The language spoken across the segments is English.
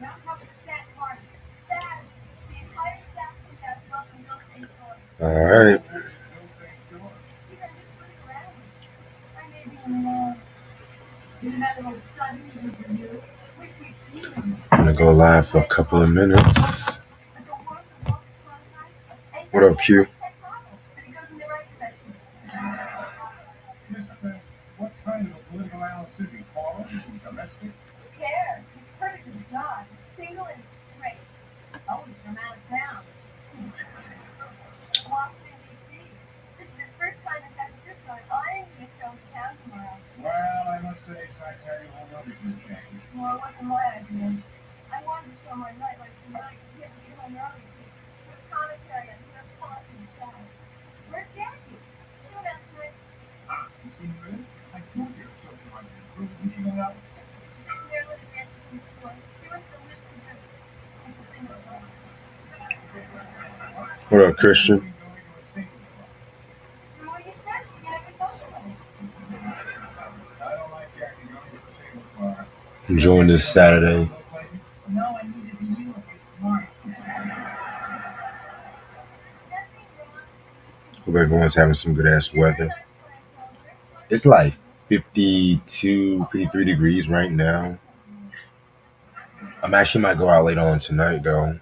All right. I'm gonna go live for a couple of minutes. What up, Q? What up, Christian? Enjoying this Saturday. Hope everyone's having some good ass weather. It's like 52, 53 degrees right now. I'm actually might go out later on tonight though.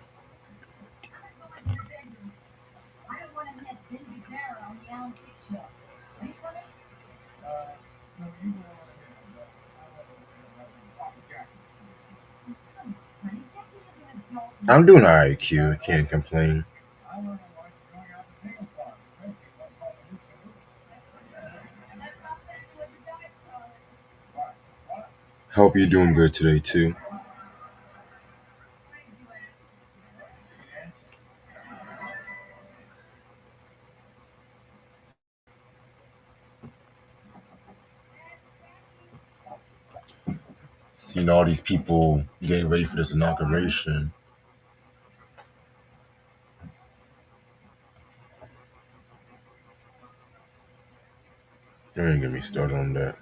I'm doing alright, Q. Can't complain. Hope you're doing good today too. Seeing all these people getting ready for this inauguration. Don't even get me started on that.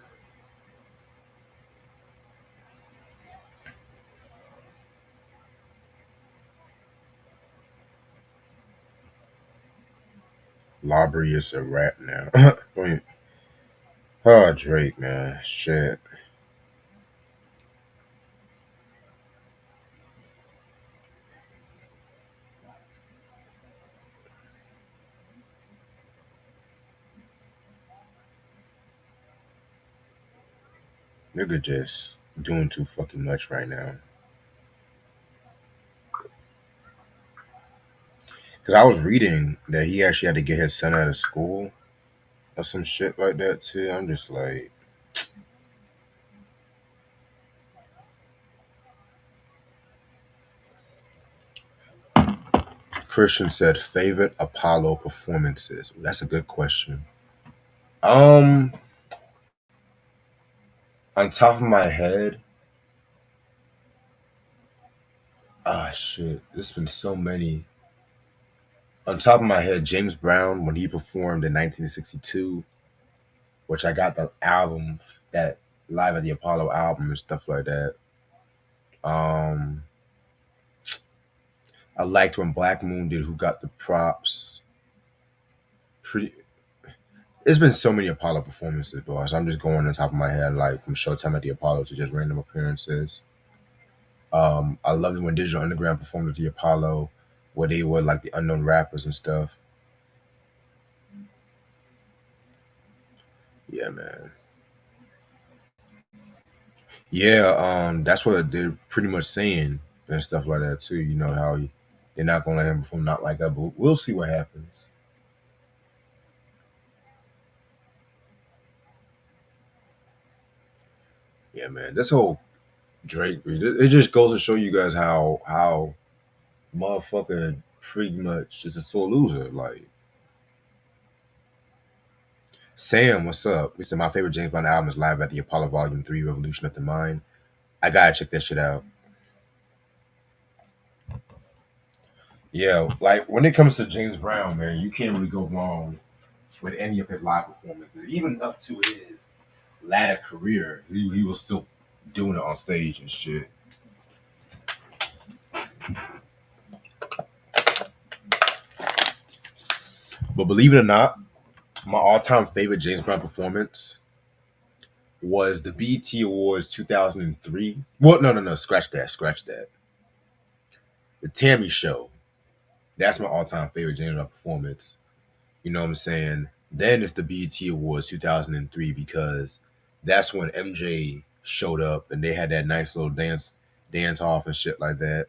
Lobbery is a rap now. Wait. Oh, Drake, man. Shit. Nigga just doing too fucking much right now. Because I was reading that he actually had to get his son out of school or some shit like that too. I'm just like, Christian said favorite Apollo performances. That's a good question. Um, on top of my head, shit, there's been so many. On top of my head, James Brown when he performed in 1962, which I got the album, that Live at the Apollo album and stuff like that. Um, I liked when Black Moon did Who Got the Props. Pretty. There's been so many Apollo performances, bro. So I'm just going on top of my head, like from Showtime at the Apollo to just random appearances. I loved it when Digital Underground performed at the Apollo, where they were like the unknown rappers and stuff. Yeah, man. Yeah, that's what they're pretty much saying and stuff like that too. You know how they're not gonna let him perform not like that, but we'll see what happens. Yeah, man. This whole Drake, it just goes to show you guys how motherfucker pretty much is a sore loser. Like Sam, what's up? We said my favorite James Bond album is Live at the Apollo Volume 3, Revolution of the Mind. I gotta check that shit out. Yeah, like when it comes to James Brown, man, you can't really go wrong with any of his live performances. Even up to his latter career, he was still doing it on stage and shit. But believe it or not, my all-time favorite James Brown performance was the BET Awards 2003. Well, no, no, no, scratch that, scratch that. The Tammy Show. That's my all-time favorite James Brown performance. You know what I'm saying? Then it's the BET Awards 2003 because that's when MJ showed up and they had that nice little dance off and shit like that.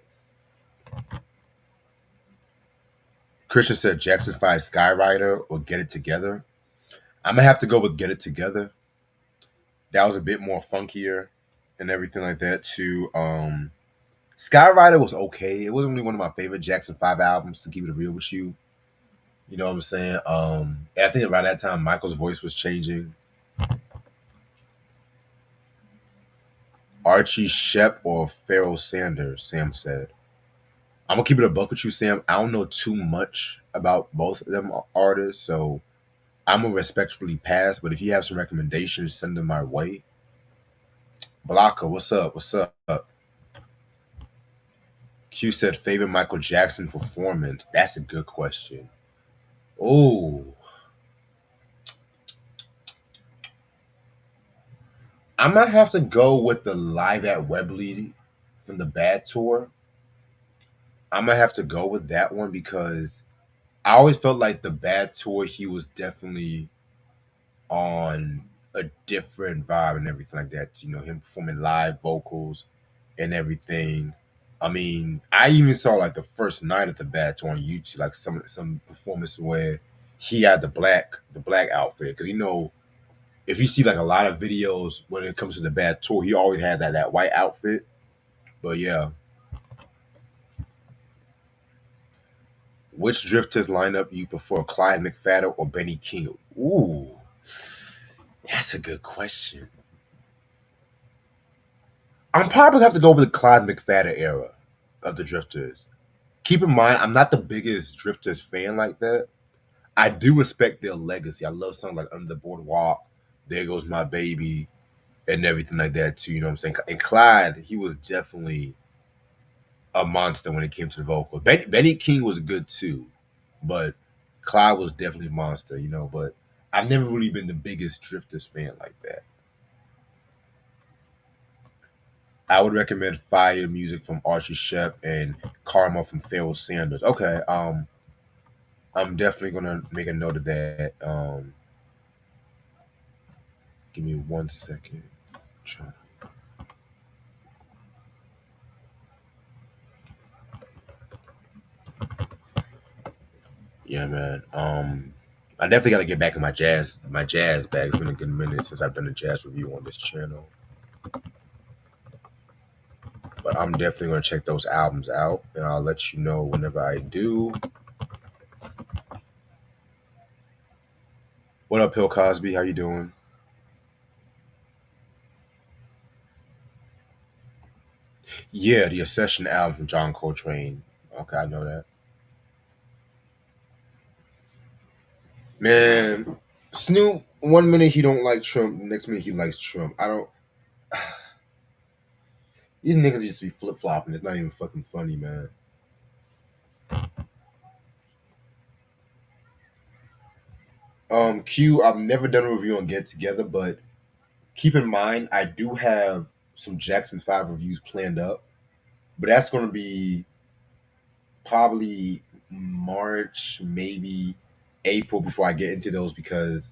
Christian said Jackson 5 Skyrider or Get It Together. I'm gonna have to go with Get It Together. That was a bit more funkier and everything like that too. Skyrider was okay. It wasn't really one of my favorite Jackson 5 albums, to keep it real with you. You know what I'm saying? And I think around that time Michael's voice was changing. Archie Shep or Pharoah Sanders, Sam said. I'm gonna keep it a buck with you, Sam. I don't know too much about both of them artists, so I'm gonna respectfully pass. But if you have some recommendations, send them my way. Blanca, what's up? What's up? Q said favorite Michael Jackson performance. That's a good question. Oh, I might have to go with the live at Wembley from the Bad Tour. I might have to go with that one because I always felt like the Bad Tour he was definitely on a different vibe and everything like that. You know, him performing live vocals and everything. I mean, I even saw like the first night at the Bad Tour on YouTube, like some performance where he had the black outfit because you know if you see like a lot of videos when it comes to the Bad Tour, he always had that white outfit. But yeah, which Drifters lineup you prefer, Clyde McFadden or Benny King? Ooh, that's a good question. I'm probably have to go with the Clyde McFadden era of the Drifters. Keep in mind, I'm not the biggest Drifters fan like that. I do respect their legacy. I love songs like Under the Boardwalk, There Goes My Baby, and everything like that too. You know what I'm saying? And Clyde, he was definitely a monster when it came to the vocal. Benny King was good too, but Clyde was definitely a monster. You know, but I've never really been the biggest Drifters fan like that. I would recommend Fire music from Archie Shep and Karma from Pharoah Sanders. Okay, I'm definitely gonna make a note of that. Give me 1 second. Try- Yeah, man. I definitely got to get back in my jazz bag. It's been a good minute since I've done a jazz review on this channel, but I'm definitely gonna check those albums out, and I'll let you know whenever I do. What up, Bill Cosby? How you doing? Yeah, the Accession album from John Coltrane. Okay, I know that. Man, Snoop. One minute he don't like Trump, next minute he likes Trump. I don't. These niggas just be flip flopping. It's not even fucking funny, man. Q. I've never done a review on Get Together, but keep in mind I do have some Jackson 5 reviews planned up, but that's gonna be probably March, maybe April before I get into those because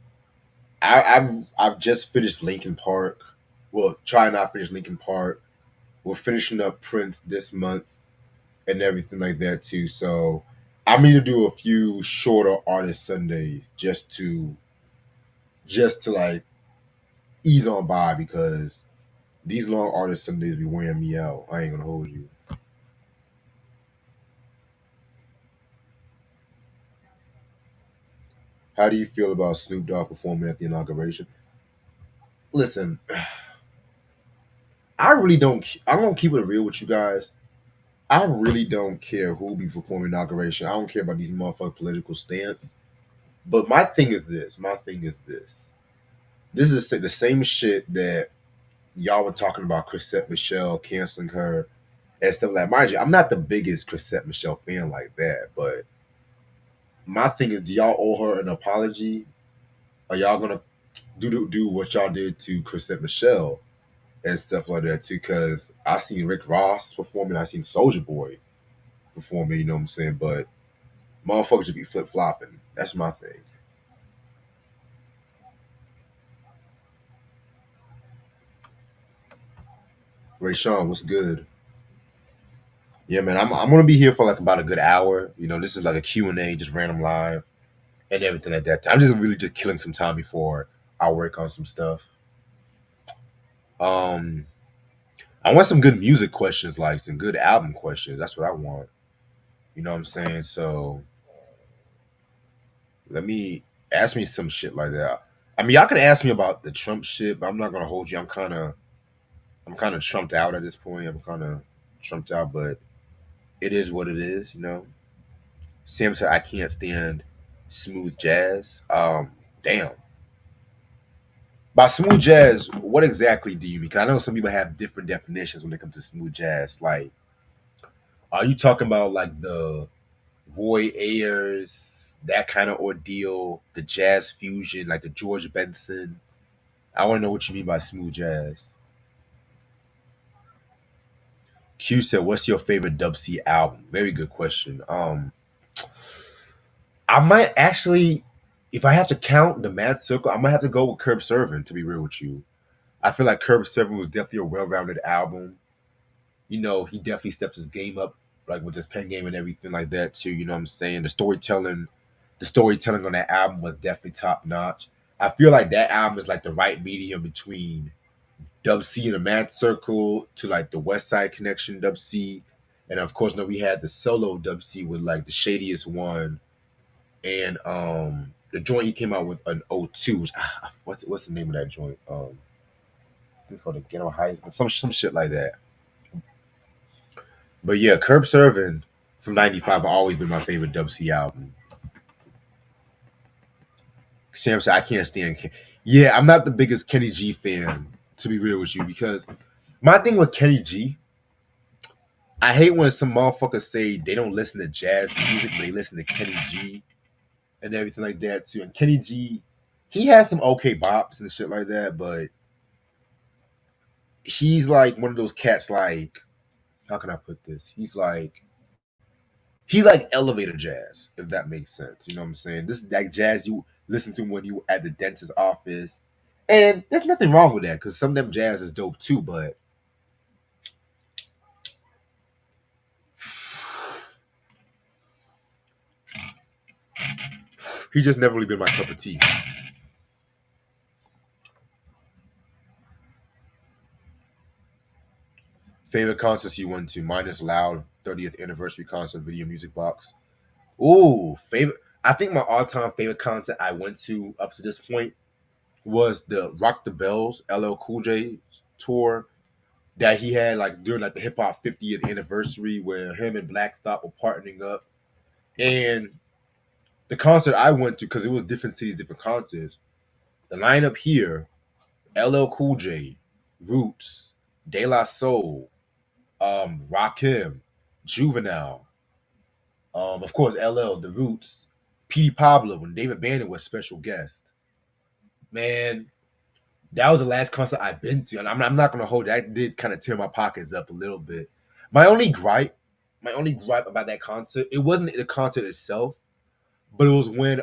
I've just finished Linkin Park. Well, try not finish Linkin Park. We're finishing up Prince this month and everything like that too. So I'm going to do a few shorter artist Sundays just to like ease on by because these long artist Sundays be wearing me out. I ain't gonna hold you. How do you feel about Snoop Dogg performing at the inauguration? Listen, I really don't. I'm gonna keep it real with you guys. I really don't care who be performing inauguration. I don't care about these motherfucking political stance. But my thing is this. My thing is this. This is the same shit that y'all were talking about Chrisette Michelle canceling her and stuff like. Mind you, I'm not the biggest Chrisette Michelle fan like that, but My thing is, do y'all owe her an apology? Are y'all gonna do what y'all did to Chrisette Michelle and stuff like that too? Because I seen Rick Ross performing, I seen Soldier Boy performing. You know what I'm saying? But motherfuckers should be flip flopping. That's my thing. Ray Sean, what's good? Yeah, man, I'm gonna be here for like about a good hour. You know, this is like a Q&A, just random live and everything like that. I'm just really just killing some time before I work on some stuff. Um, I want some good music questions, like some good album questions. That's what I want. You know what I'm saying? So let me ask me some shit like that. I mean, y'all could ask me about the Trump shit, but I'm not gonna hold you. I'm kind of trumped out at this point. I'm kind of trumped out, but it is what it is. You know. Sam said I can't stand smooth jazz. Damn. By smooth jazz, what exactly do you mean? Because I know some people have different definitions when it comes to smooth jazz. Like, are you talking about like the Roy Ayers, that kind of ordeal, the jazz fusion, like the George Benson? I want to know what you mean by smooth jazz. Q said, "What's your favorite Dub C album?" Very good question. I might actually, if I have to count the Mad Circle, I might have to go with Curb Servant. To be real with you, I feel like Curb Servant was definitely a well-rounded album. You know, he definitely stepped his game up, like with his pen game and everything like that too. You know what I'm saying? The storytelling on that album was definitely top notch. I feel like that album is like the right medium between Dub C and the Mad Circle to like the West Side Connection Dub C, and of course, no, we had the solo Dub C with like the Shadiest One and the joint he came out with an O2, which what's the name of that joint? I think it's called the Ghetto Heisman, some shit like that. But yeah, Curb Serving from '95 have always been my favorite Dub C album. Sam said I can't stand. Yeah, I'm not the biggest Kenny G fan, to be real with you, because my thing with Kenny G, I hate when some motherfuckers say they don't listen to jazz music, but they listen to Kenny G and everything like that too. And Kenny G, he has some okay bops and shit like that, but he's like one of those cats. Like, how can I put this? He's like elevator jazz, if that makes sense. You know what I'm saying? This is like jazz you listen to when you at the dentist's office. And there's nothing wrong with that because some of them jazz is dope too, but he just never really been my cup of tea. Favorite concerts you went to? Minus Loud 30th anniversary concert video music box. Ooh, favorite. I think my all-time favorite concert I went to up to this point was the Rock the Bells LL Cool J tour that he had like during like the hip hop 50th anniversary where him and Black Thought were partnering up. And the concert I went to, because it was different cities, different concerts, the lineup here, LL Cool J, Roots, De La Soul, Rakim, Juvenile, of course LL, The Roots, Petey Pablo, and David Banner was special guest. Man, that was the last concert I've been to, and I'm not gonna hold that. Did kind of tear my pockets up a little bit. My only gripe, my only gripe about that concert, it wasn't the concert itself, but it was when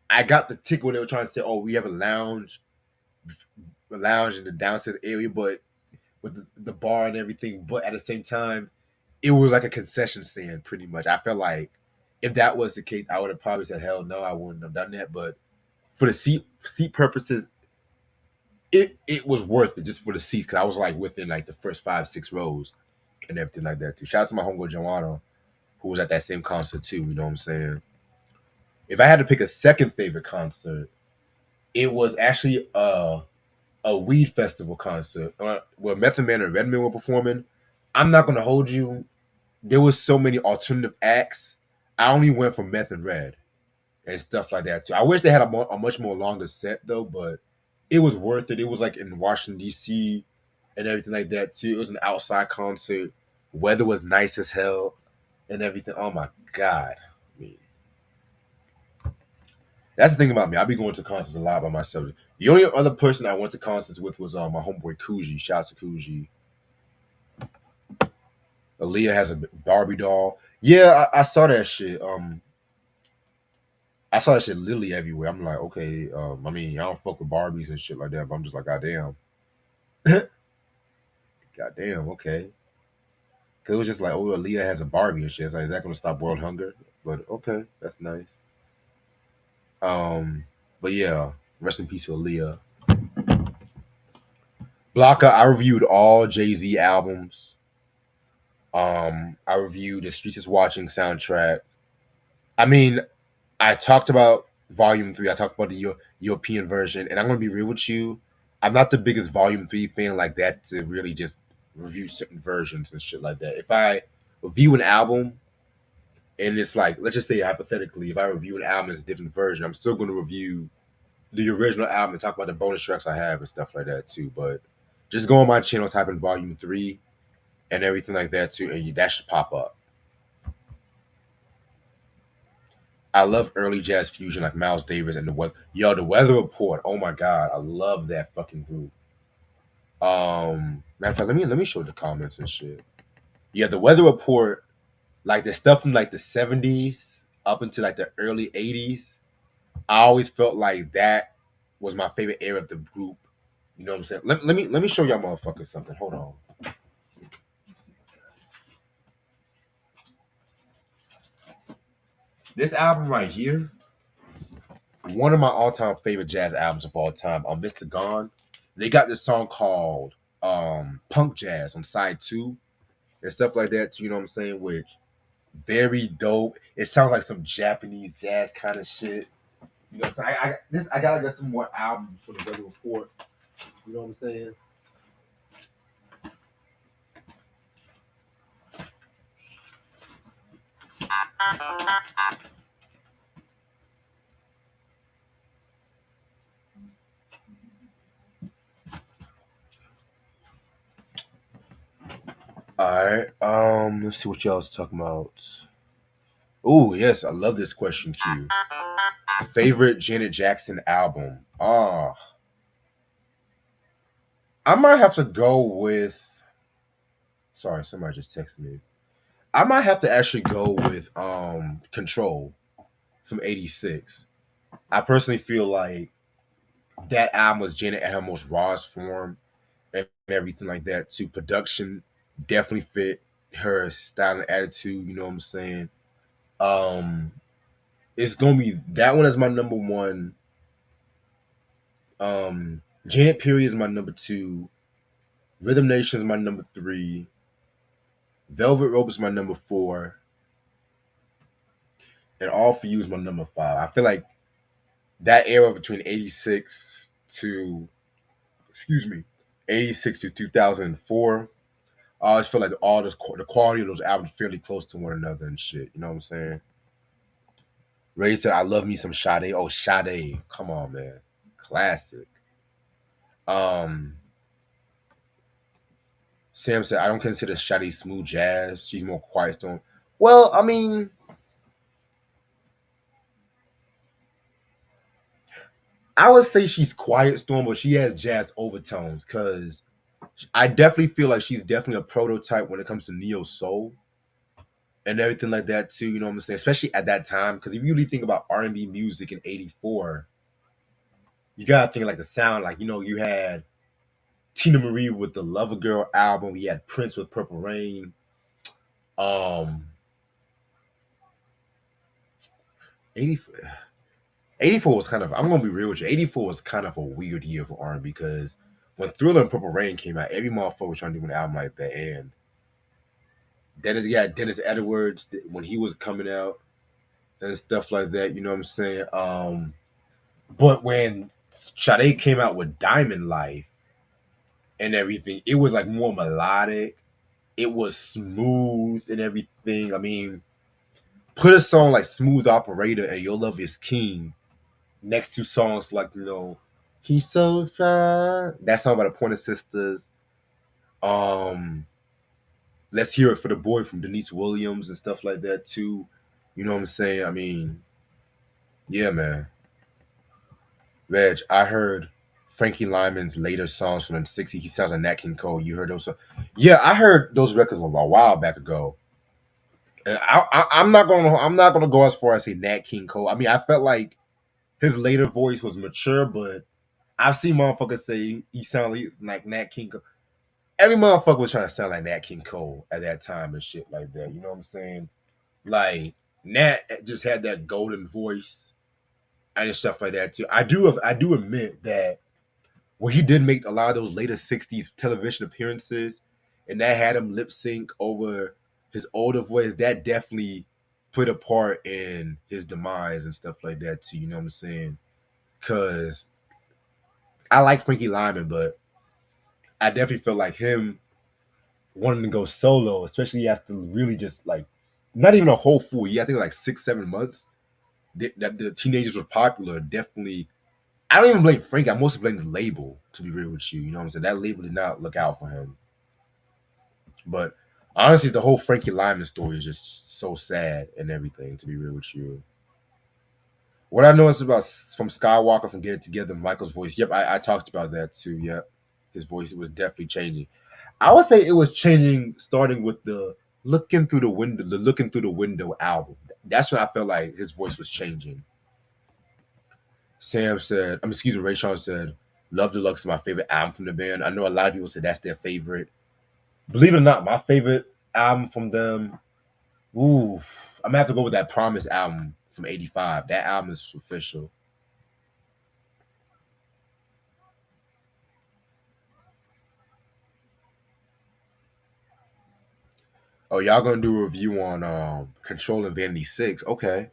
I got the ticket when they were trying to say, oh, we have a lounge in the downstairs area, but with the bar and everything. But at the same time, it was like a concession stand, pretty much. I felt like if that was the case, I would have probably said, hell no, I wouldn't have done that. But for the seat purposes, it was worth it just for the seats because I was like within like the first 5-6 rows and everything like that too. Shout out to my homeboy Joanna who was at that same concert too. You know what I'm saying? If I had to pick a second favorite concert, it was actually a weed festival concert where Method Man and Redman were performing. I'm not gonna hold you. There was so many alternative acts. I only went for Meth and Red and stuff like that too. I wish they had a much more longer set though, but it was worth it. It was like in Washington D.C. and everything like that too. It was an outside concert. Weather was nice as hell and everything. Oh my god, I mean, That's the thing about me. I be going to concerts a lot by myself. The only other person I went to concerts with was my homeboy Coogee. Shout out to Coogee. Aaliyah has a Barbie doll. Yeah, I saw that shit. I saw that shit literally everywhere. I'm like, okay. I mean, I don't fuck with Barbies and shit like that, but I'm just like, goddamn, goddamn, okay. Cause it was just like, oh, Aaliyah has a Barbie and shit. It's like, is that gonna stop world hunger? But okay, that's nice. Um, but yeah, rest in peace to Aaliyah. Blocker, I reviewed all Jay Z albums. I reviewed the Streets is Watching soundtrack. I mean, I talked about Volume 3. I talked about the European version, and I'm gonna be real with you. I'm not the biggest Volume 3 fan like that to really just review certain versions and shit like that. If I review an album and it's like, let's just say hypothetically, if I review an album as a different version, I'm still gonna review the original album and talk about the bonus tracks I have and stuff like that too. But just go on my channel, type in Volume 3 and everything like that too, and that should pop up. I love early jazz fusion like Miles Davis and the weather. Yo, the Weather Report. Oh my god, I love that fucking group. Matter of fact, let me show the comments and shit. Yeah, the Weather Report, like the stuff from like the '70s up until like the early '80s. I always felt like that was my favorite era of the group. You know what I'm saying? Let me show y'all motherfuckers something. Hold on. This album right here, one of my all-time favorite jazz albums of all time, Mr. Gone. They got this song called Punk Jazz on side two and stuff like that. You know what I'm saying? Which very dope. It sounds like some Japanese jazz kind of shit. You know what I'm saying? I gotta get some more albums for the Weather Report. You know what I'm saying? All right. Let's see what y'all was talking about. Oh yes, I love this question, Q. Favorite Janet Jackson album? I might have to go with. Sorry, somebody just texted me. I might have to actually go with Control from '86. I personally feel like that album was Janet at her most rawest form and everything like that. To production definitely fit her style and attitude. You know what I'm saying? Um, it's gonna be that one is my number one. Janet Period is my number two. Rhythm Nation is my number three. Velvet Rope is my number four, and All for You is my number five. I feel like that era between '86 to excuse me, '86 to 2004. I always feel like all this the quality of those albums fairly close to one another and shit. You know what I'm saying? Ray said, "I love me some Sade." Oh, Sade, come on, man, classic. Um, Sam said, "I don't consider Sade smooth jazz. She's more quiet storm." Well, I mean, I would say she's quiet storm, but she has jazz overtones because I definitely feel like she's definitely a prototype when it comes to neo soul and everything like that too. You know what I'm saying? Especially at that time, because if you really think about R&B music in '84, you gotta think like the sound. Like you had Tina Marie with the Lover Girl album. You had Prince with Purple Rain. Um, 84, 84 was kind of. I'm gonna be real with you. '84 was kind of a weird year for R&B because when Thriller and Purple Rain came out, every motherfucker was trying to do an album like that, and Dennis Edwards when he was coming out and stuff like that. You know what I'm saying? But when Sade came out with Diamond Life and everything, it was like more melodic. It was smooth and everything. I mean, put a song like Smooth Operator and Your Love Is King next to songs like, He's So Fine. That song by the Pointer Sisters. Um, Let's Hear It for the Boy from Denise Williams and stuff like that too. You know what I'm saying? I mean, yeah, man. Reg, I heard Frankie Lyman's later songs from the '60s. He sounds like Nat King Cole. You heard those songs? Yeah, I heard those records a while back ago. And I'm not gonna go as far as say Nat King Cole. I mean, I felt like his later voice was mature, but I've seen motherfuckers say he sounded like Nat King Cole. Every motherfucker was trying to sound like Nat King Cole at that time and shit like that. You know what I'm saying? Like Nat just had that golden voice and stuff like that too. I do admit that when he did make a lot of those later '60s television appearances, and that had him lip sync over his older voice, that definitely put a part in his demise and stuff like that too. You know what I'm saying? Because I like Frankie Lyman, but I definitely felt like him wanting to go solo, especially after really just like not even a whole full year. I think like 6, 7 months that the teenagers were popular. Definitely, I don't even blame Frankie. I mostly blame the label. To be real with you, you know what I'm saying? That label did not look out for him. But honestly, the whole Frankie Lyman story is just so sad and everything. To be real with you, what I noticed about from Skywalker from Get It Together, Michael's voice. Yep, I talked about that too. Yep, his voice was definitely changing. I would say it was changing starting with the looking through the window album. That's when I felt like his voice was changing. Sam said, excuse me, Ray Sean said, Love Deluxe is my favorite album from the band. I know a lot of people say that's their favorite. Believe it or not, my favorite album from them, ooh, I'm gonna have to go with that Promise album from '85. That album is official. Oh, y'all gonna do a review on Control and Vanity Six. Okay.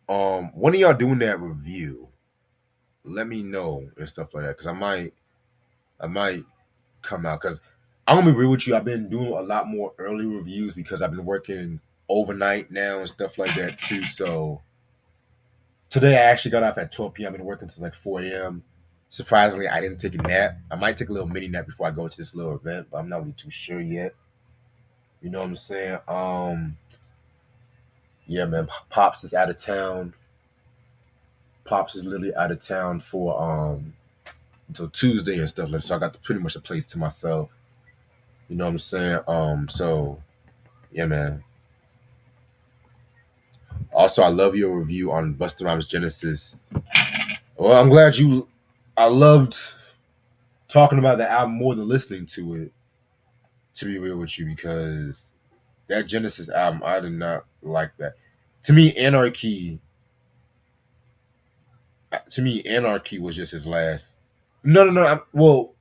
When are y'all doing that review? Let me know and stuff like that. Cause I might come out because I'm gonna be real with you. I've been doing a lot more early reviews because I've been working overnight now and stuff like that too. So today I actually got off at 12 p.m. I've been working since like 4 a.m. Surprisingly, I didn't take a nap. I might take a little mini nap before I go to this little event, but I'm not really too sure yet. You know what I'm saying? Yeah, man. Pops is out of town. Pops is literally out of town for until Tuesday and stuff like that. So I got pretty much a place to myself. You know what I'm saying? So yeah, man. Also, I love your review on Busta Rhymes Genesis. Well, I'm glad you. I loved talking about the album more than listening to it. To be real with you, because that Genesis album, I did not like that. To me, Anarchy. To me, Anarchy was just his last. No, no, no. Well,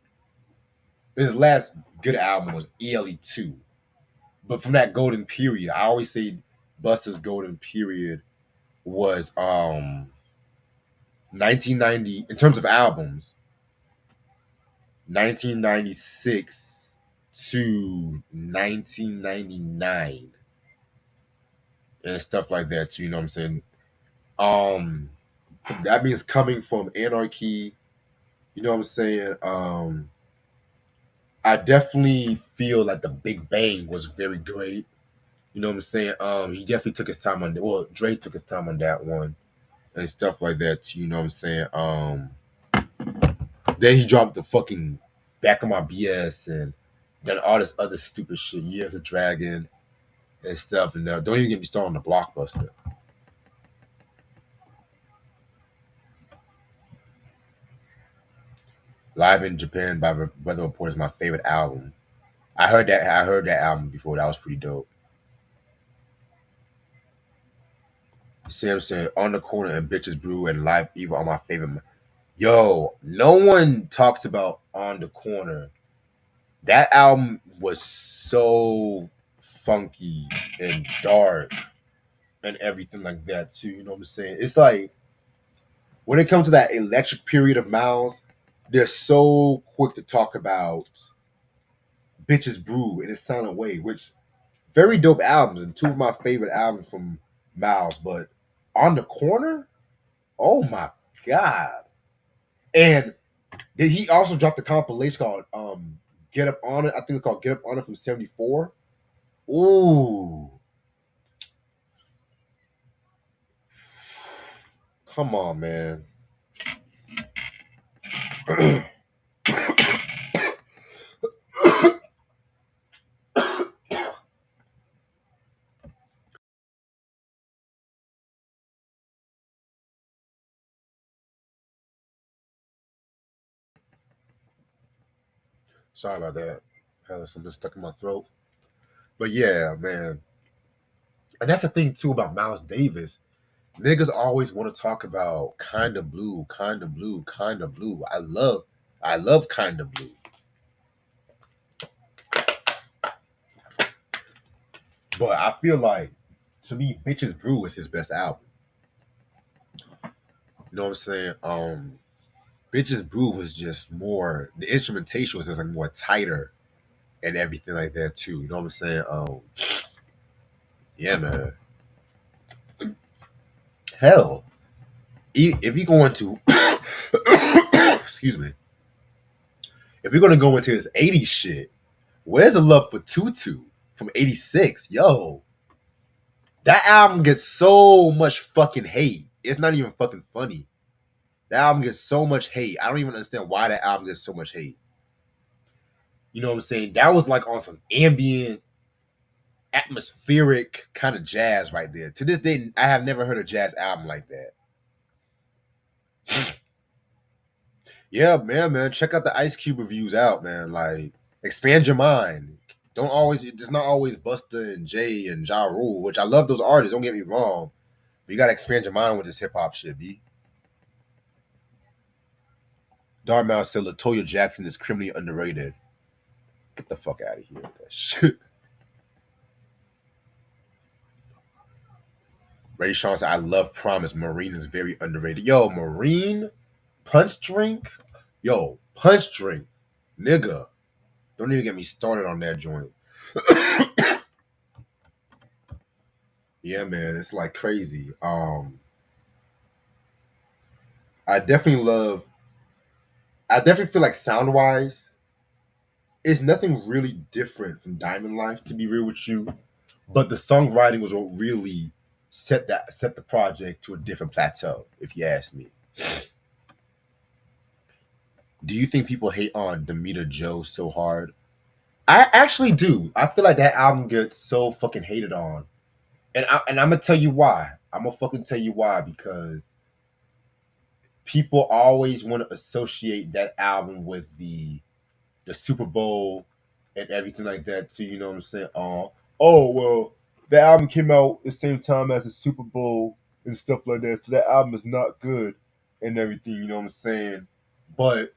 his last good album was ELE 2. But from that golden period, I always say Busta's golden period was 1990 in terms of albums, 1996 to 1999 and stuff like that too, you know what I'm saying? Um that means coming from Anarchy, you know what I'm saying? I definitely feel like the Big Bang was very great. You know what I'm saying? He definitely took his time on that. Well, Dre took his time on that one and stuff like that too, you know what I'm saying? Then he dropped the fucking Back on My BS and done all this other stupid shit, Year of the Dragon and stuff. And don't even get me started on the Blockbuster. Live in Japan by Weather Report is my favorite album. I heard that. I heard that album before. That was pretty dope. Sam said, "On the Corner" and Bitches Brew and Live Evil are my favorite. Yo, no one talks about On the Corner. That album was so funky and dark and everything like that too. You know what I'm saying? It's like when it comes to that electric period of Miles, they're so quick to talk about Bitches Brew in a silent way, which very dope albums and two of my favorite albums from Miles. But On the Corner, oh my god! And then he also dropped a compilation called Get Up On It. I think it's called Get Up On It from '74. Ooh, come on, man. Sorry about that. Had something stuck in my throat. But yeah, man. And that's the thing too about Miles Davis. Niggas always want to talk about kind of blue, kind of blue, kind of blue. I love kind of blue. But I feel like to me, Bitches Brew is his best album. You know what I'm saying? Bitches Brew was just more the instrumentation was just like more tighter and everything like that too. You know what I'm saying? Yeah, man. Hell, if you go into excuse me, if you're gonna go into his '80s shit, where's the love for Tutu from '86? Yo, that album gets so much fucking hate. It's not even fucking funny. That album gets so much hate. I don't even understand why that album gets so much hate. You know what I'm saying? That was like on some ambient, atmospheric kind of jazz right there. To this day, I have never heard a jazz album like that. Yeah, man. Check out the Ice Cube reviews out, man. Like, expand your mind. Don't always. It's not always Busta and Jay and Ja Rule, which I love those artists. Don't get me wrong, but you gotta expand your mind with this hip hop shit, b. Dartmouth said Latoya Jackson is criminally underrated. Get the fuck out of here with that shit. Ray Sean said, I love Promise. Marine is very underrated. Yo, Marine, Punch Drink. Yo, Punch Drink. Nigga. Don't even get me started on that joint. Yeah, man. It's like crazy. I definitely love I definitely feel like sound wise, it's nothing really different from Diamond Life, to be real with you. But the songwriting was what really set the project to a different plateau, if you ask me. Do you think people hate on Demeter Joe so hard? I actually do. I feel like that album gets so fucking hated on. And I'm gonna tell you why. I'm gonna fucking tell you why, because people always want to associate that album with the Super Bowl and everything like that too. You know what I'm saying? Oh well, the album came out the same time as the Super Bowl and stuff like that, so that album is not good and everything. You know what I'm saying? But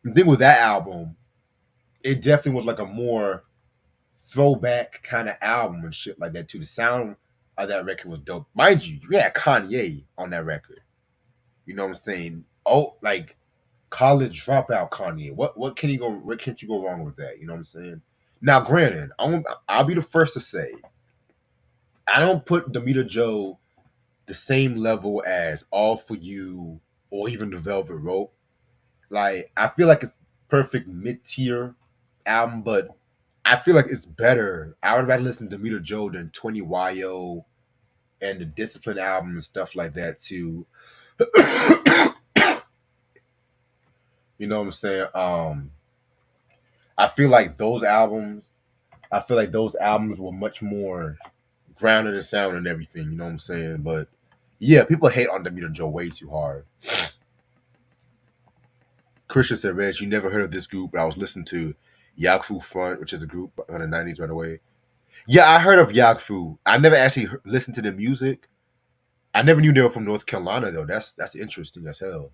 the thing with that album, it definitely was like a more throwback kind of album and shit like that too. The sound of that record was dope. Mind you, you had Kanye on that record. You know what I'm saying? Oh, like college dropout Kanye. What can't you go wrong with that? You know what I'm saying? Now, granted, I'll be the first to say I don't put Demeter Joe the same level as All For You or even The Velvet Rope. Like I feel like it's perfect mid tier album, but I feel like it's better. I would rather listen to Demeter Joe than 20 YO and the Discipline album and stuff like that too. You know what I'm saying? I feel like those albums I feel like those albums were much more grounded in sound and everything. You know what I'm saying? But yeah, people hate on Demeter Joe way too hard. Christian said, "Reg, you never heard of this group, but I was listening to Yakfu Front, which is a group in the '90s, right away." Yeah, I heard of Yakfu. I never actually listened to their music. I never knew they were from North Carolina though. That's interesting as hell.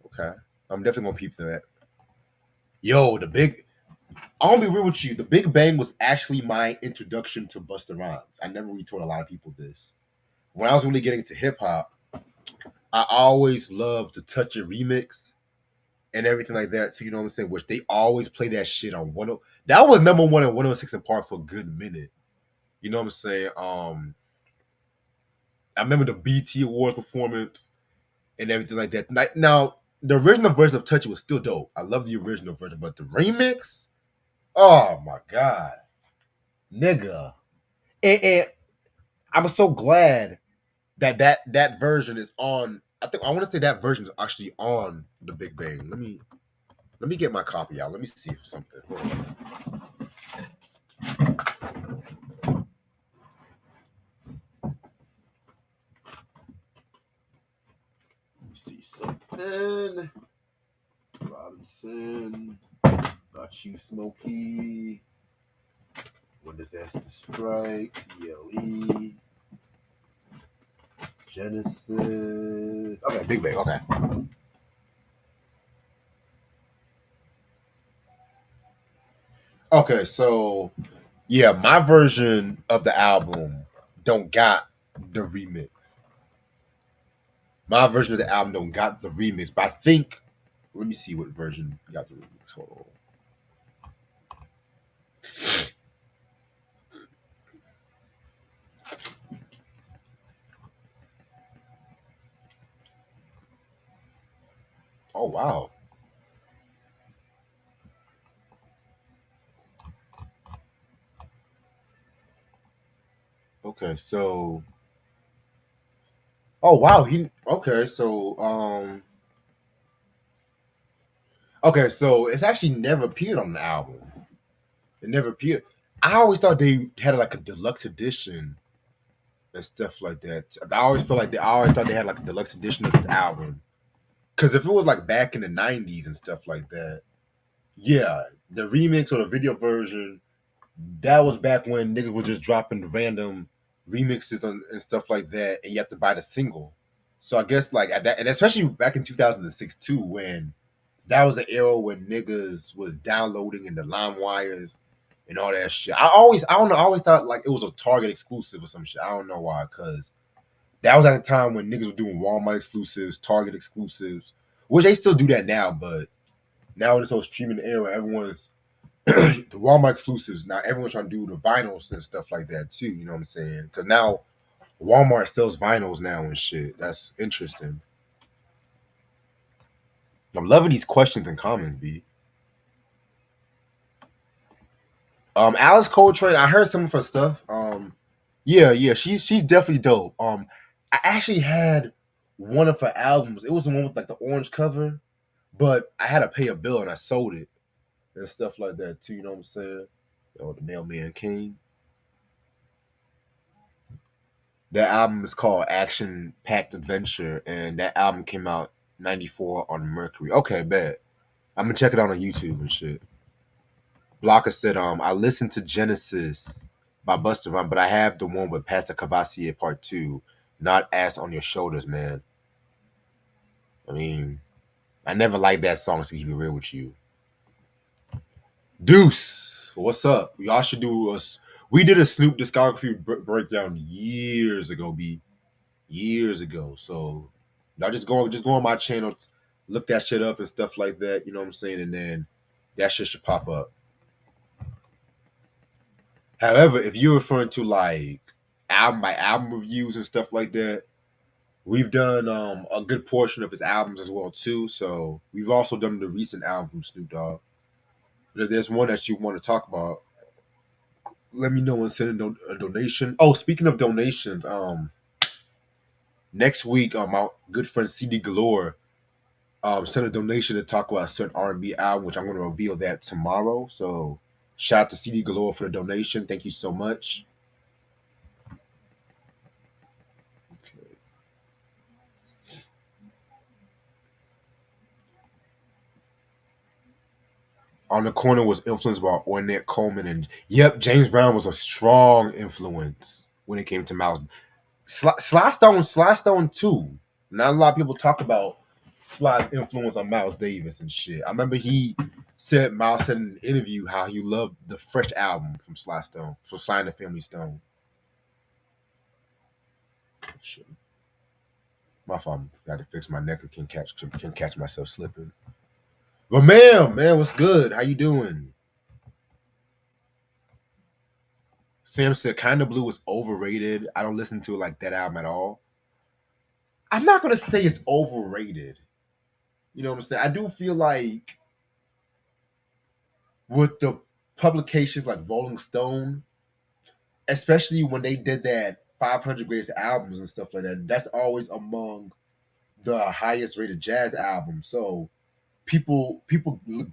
Okay, I'm definitely gonna peep that. Yo, the big. I'll be real with you. The Big Bang was actually my introduction to Busta Rhymes. I never really told a lot of people this. When I was really getting into hip hop, I always loved the Touch It remix and everything like that. So you know what I'm saying? Which they always play that shit on that was number one at 106 and Park for a good minute. You know what I'm saying? I remember the BT Awards performance and everything like that. Now the original version of Touch It was still dope. I love the original version, but the remix, oh my god, nigga. And I'm so glad that version is on I think I want to say that version is actually on the Big Bang. Let me get my copy out. Let me see something. Hold on. Let me see something. Robinson, Not You Smokey, When Disaster Strikes, ELE, Genesis. Okay, Big Bang. Okay. Okay, so yeah, my version of the album don't got the remix. My version of the album don't got the remix, but I think let me see what version got the remix. Hold on. Oh wow. Okay, so oh wow, he okay, so okay, so it's actually never appeared on the album. It never appeared. I always thought they had like a deluxe edition and stuff like that. I always feel like I always thought they had like a deluxe edition of this album. Cause if it was like back in the '90s and stuff like that, yeah, the remix or the video version, that was back when niggas were just dropping random remixes and stuff like that, and you have to buy the single. So I guess like at that, and especially back in 2006 too, when that was the era when niggas was downloading in the lime wires and all that shit. I don't know, I always thought like it was a Target exclusive or some shit. I don't know why, cause that was at the time when niggas were doing Walmart exclusives, Target exclusives, which they still do that now, but now in this whole streaming era, everyone's the Walmart exclusives. Now everyone's trying to do the vinyls and stuff like that too. You know what I'm saying? Because now Walmart sells vinyls now and shit. That's interesting. I'm loving these questions and comments, B. Alice Coltrane, I heard some of her stuff. Yeah, yeah, she's definitely dope. I actually had one of her albums. It was the one with like the orange cover, but I had to pay a bill and I sold it and stuff like that too. You know what I'm saying? Yo, the Mailman King. That album is called Action Packed Adventure, and that album came out '94 on Mercury. Okay, bet. I'm gonna check it out on YouTube and shit. Blocker said, I listened to Genesis by Busta Rhymes, but I have the one with Pastor Cavassier Part 2, not Ass on Your Shoulders, man. I mean, I never liked that song, to keep it real with you. Deuce, what's up? Y'all should do us. We did a Snoop discography breakdown years ago, B. Years ago. So y'all just go on my channel, look that shit up and stuff like that. You know what I'm saying? And then that shit should pop up. However, if you're referring to like album by album reviews and stuff like that, we've done a good portion of his albums as well too. So we've also done the recent album from Snoop Dogg. But if there's one that you want to talk about, let me know and send a donation. Oh, speaking of donations, next week, my good friend CD Galore sent a donation to talk about a certain R&B album, which I'm going to reveal that tomorrow. So shout out to CD Galore for the donation. Thank you so much. Okay. On the Corner was influenced by Ornette Coleman, and yep, James Brown was a strong influence when it came to Miles. Sly Stone too. Not a lot of people talk about Sly's influence on Miles Davis and shit. I remember Miles said in an interview how he loved the Fresh album from Sly Stone, for Sly and the Family Stone. Shit. My fault. Got to fix my neck. I can catch myself slipping. But man, what's good? How you doing? Sam said Kinda Blue was overrated. I don't listen to it like that album at all. I'm not gonna say it's overrated. You know what I'm saying? I do feel like with the publications like Rolling Stone, especially when they did that 500 greatest albums and stuff like that, that's always among the highest rated jazz album. So people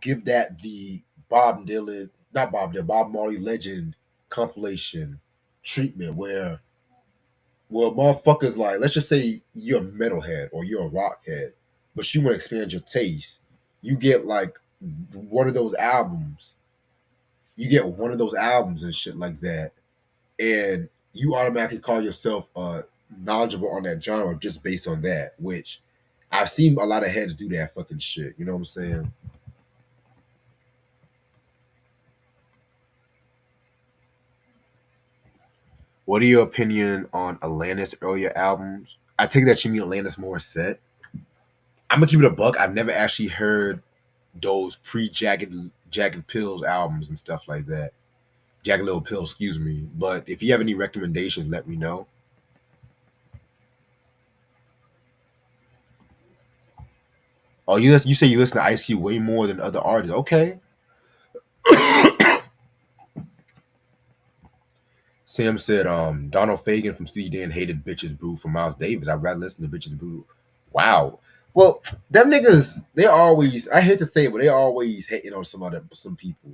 give that the Bob Dylan, not Bob Dylan, Bob Marley Legend compilation treatment, where motherfuckers, like, let's just say you're a metalhead or you're a rock head, but you want to expand your taste. You get like one of those albums. You get one of those albums and shit like that, and you automatically call yourself knowledgeable on that genre just based on that. Which I've seen a lot of heads do that fucking shit. You know what I'm saying? What are your opinion on Alanis earlier albums? I take that you mean Alanis Morissette. I'm gonna keep it a buck. I've never actually heard those pre-Jagged Pills albums and stuff like that. Jagged Little Pills, excuse me. But if you have any recommendations, let me know. Oh, you say you listen to Ice Cube way more than other artists. Okay. Sam said, Donald Fagen from Steely Dan hated Bitches Brew from Miles Davis. I'd rather listen to Bitches Brew. Wow. Well, them niggas, they always, I hate to say it, but they always hating on some people.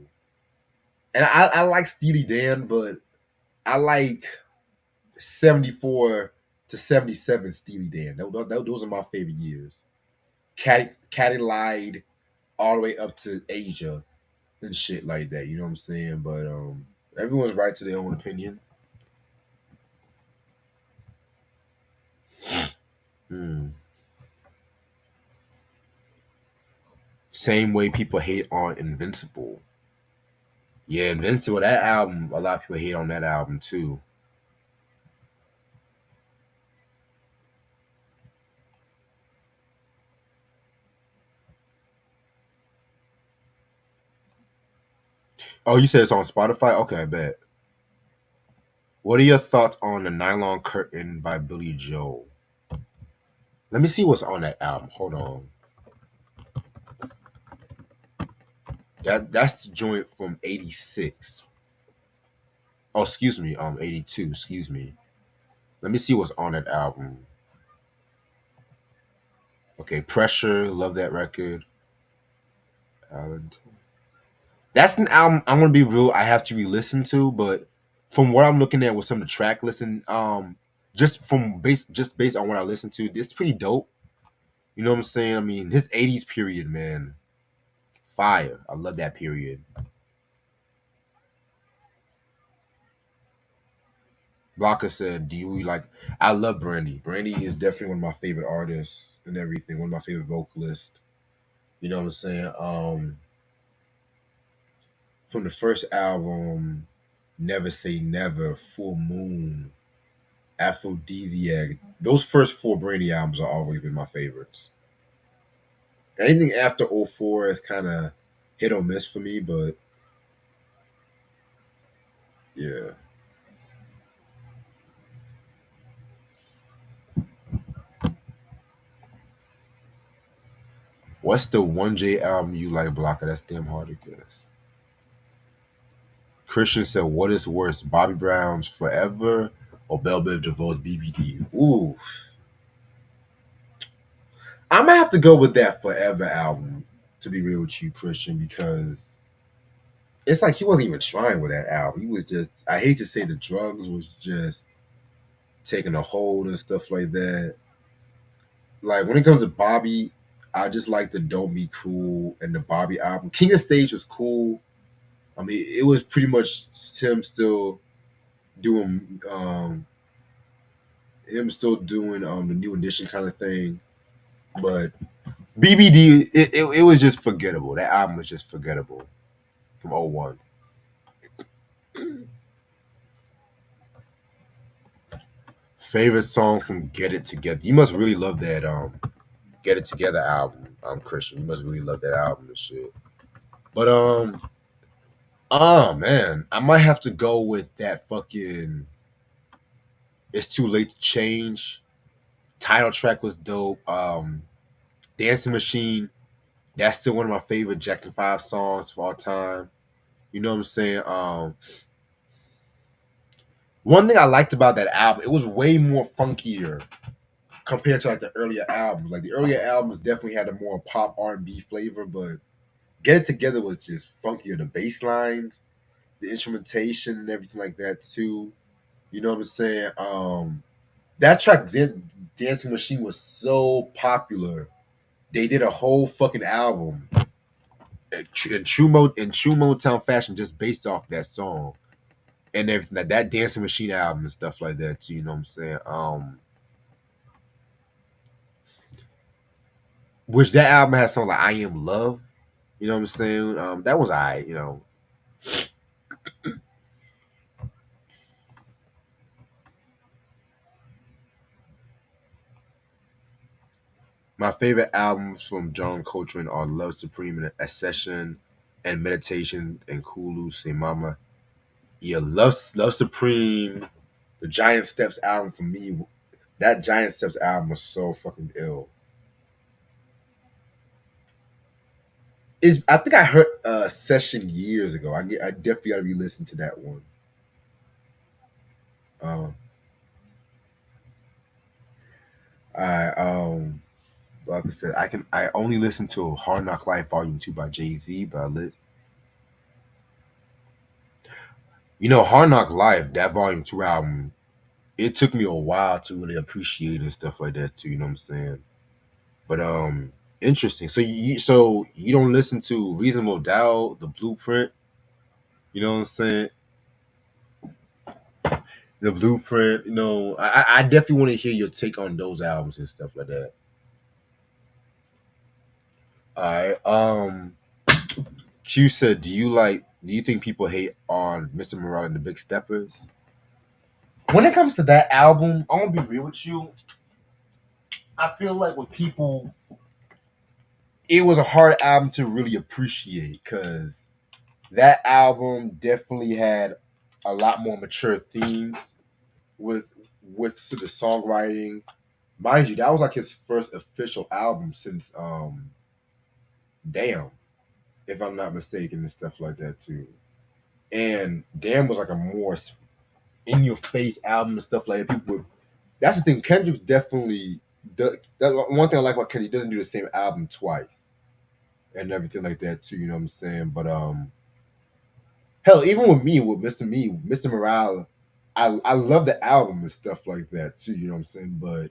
And I like Steely Dan, but I like 74 to 77 Steely Dan. Those are my favorite years. Caddy lied all the way up to Asia and shit like that. You know what I'm saying? But everyone's right to their own opinion. Hmm. Same way people hate on Invincible. Yeah, Invincible, that album, a lot of people hate on that album too. Oh, you said it's on Spotify? Okay, I bet. What are your thoughts on the Nylon Curtain by Billy Joel? Let me see what's on that album. Hold on. That's the joint from '86. Oh, excuse me, '82. Excuse me. Let me see what's on that album. Okay, Pressure. Love that record. Alan. That's an album I'm gonna be real. I have to re-listen to, but from what I'm looking at with some of the track listen, just based on what I listened to, it's pretty dope. You know what I'm saying? I mean, his '80s period, man, fire. I love that period. Blocker said, "Do you like?" I love Brandy. Brandy is definitely one of my favorite artists and everything. One of my favorite vocalists. You know what I'm saying? From the first album, Never Say Never, Full Moon, Aphrodisiac. Those first four Brandy albums are always been my favorites. Anything after '04 is kind of hit or miss for me, but yeah. What's the 1J album you like, Blocker? That's damn hard to guess. Christian said, "What is worse, Bobby Brown's Forever or Bell Biv DeVoe's BBD?" Ooh, I'm gonna have to go with that Forever album. To be real with you, Christian, because it's like he wasn't even trying with that album. He was just, I hate to say the drugs was just taking a hold and stuff like that. Like when it comes to Bobby, I just like the Don't Be Cool and the Bobby album. King of Stage was cool. I mean, it was pretty much him still doing the new edition kind of thing. But BBD, it was just forgettable. That album was just forgettable from '01. Favorite song from Get It Together. You must really love that Get It Together album, Christian. You must really love that album and shit. But oh man, I might have to go with that fucking It's Too Late to Change. Title track was dope. Dancing Machine, that's still one of my favorite Jackson 5 songs of all time. You know what I'm saying? One thing I liked about that album, it was way more funkier compared to like the earlier albums. Like the earlier albums definitely had a more pop R&B flavor, but Get It Together was just funkier. The bass lines, the instrumentation, and everything like that too. You know what I'm saying? That track, Dancing Machine, was so popular. They did a whole fucking album in true Motown fashion, just based off that song and everything. That Dancing Machine album and stuff like that too. You know what I'm saying? Which that album has something like I Am Love. You know what I'm saying? That was I. You know, my favorite albums from John Coltrane are Love Supreme and Accession and Meditation and Kulu Say Mama. Yeah, Love Supreme, the Giant Steps album for me. That Giant Steps album was so fucking ill. Is I think I heard Session years ago. I definitely gotta be listening to that one. Um, I like I said, I only listen to Hard Knock Life Volume 2 by Jay-Z, but Hard Knock Life, that Volume 2 album, it took me a while to really appreciate and stuff like that too, you know what I'm saying? But interesting. So you don't listen to Reasonable Doubt, The Blueprint, you know what I'm saying? The Blueprint, I definitely want to hear your take on those albums and stuff like that. All right. Q said, do you think people hate on Mr. Morale and the Big Steppers? When it comes to that album, I'm gonna be real with you. I feel like with people, it was a hard album to really appreciate because that album definitely had a lot more mature themes with the songwriting. Mind you, that was like his first official album since Damn, if I'm not mistaken, and stuff like that too. And Damn was like a more in your face album and stuff like that. People would, that's the thing. Kendrick's definitely that one thing I like about Kendrick. He doesn't do the same album twice and everything like that too. You know what I'm saying? But hell, even with Mr. Morale, I love the album and stuff like that too. You know what I'm saying? But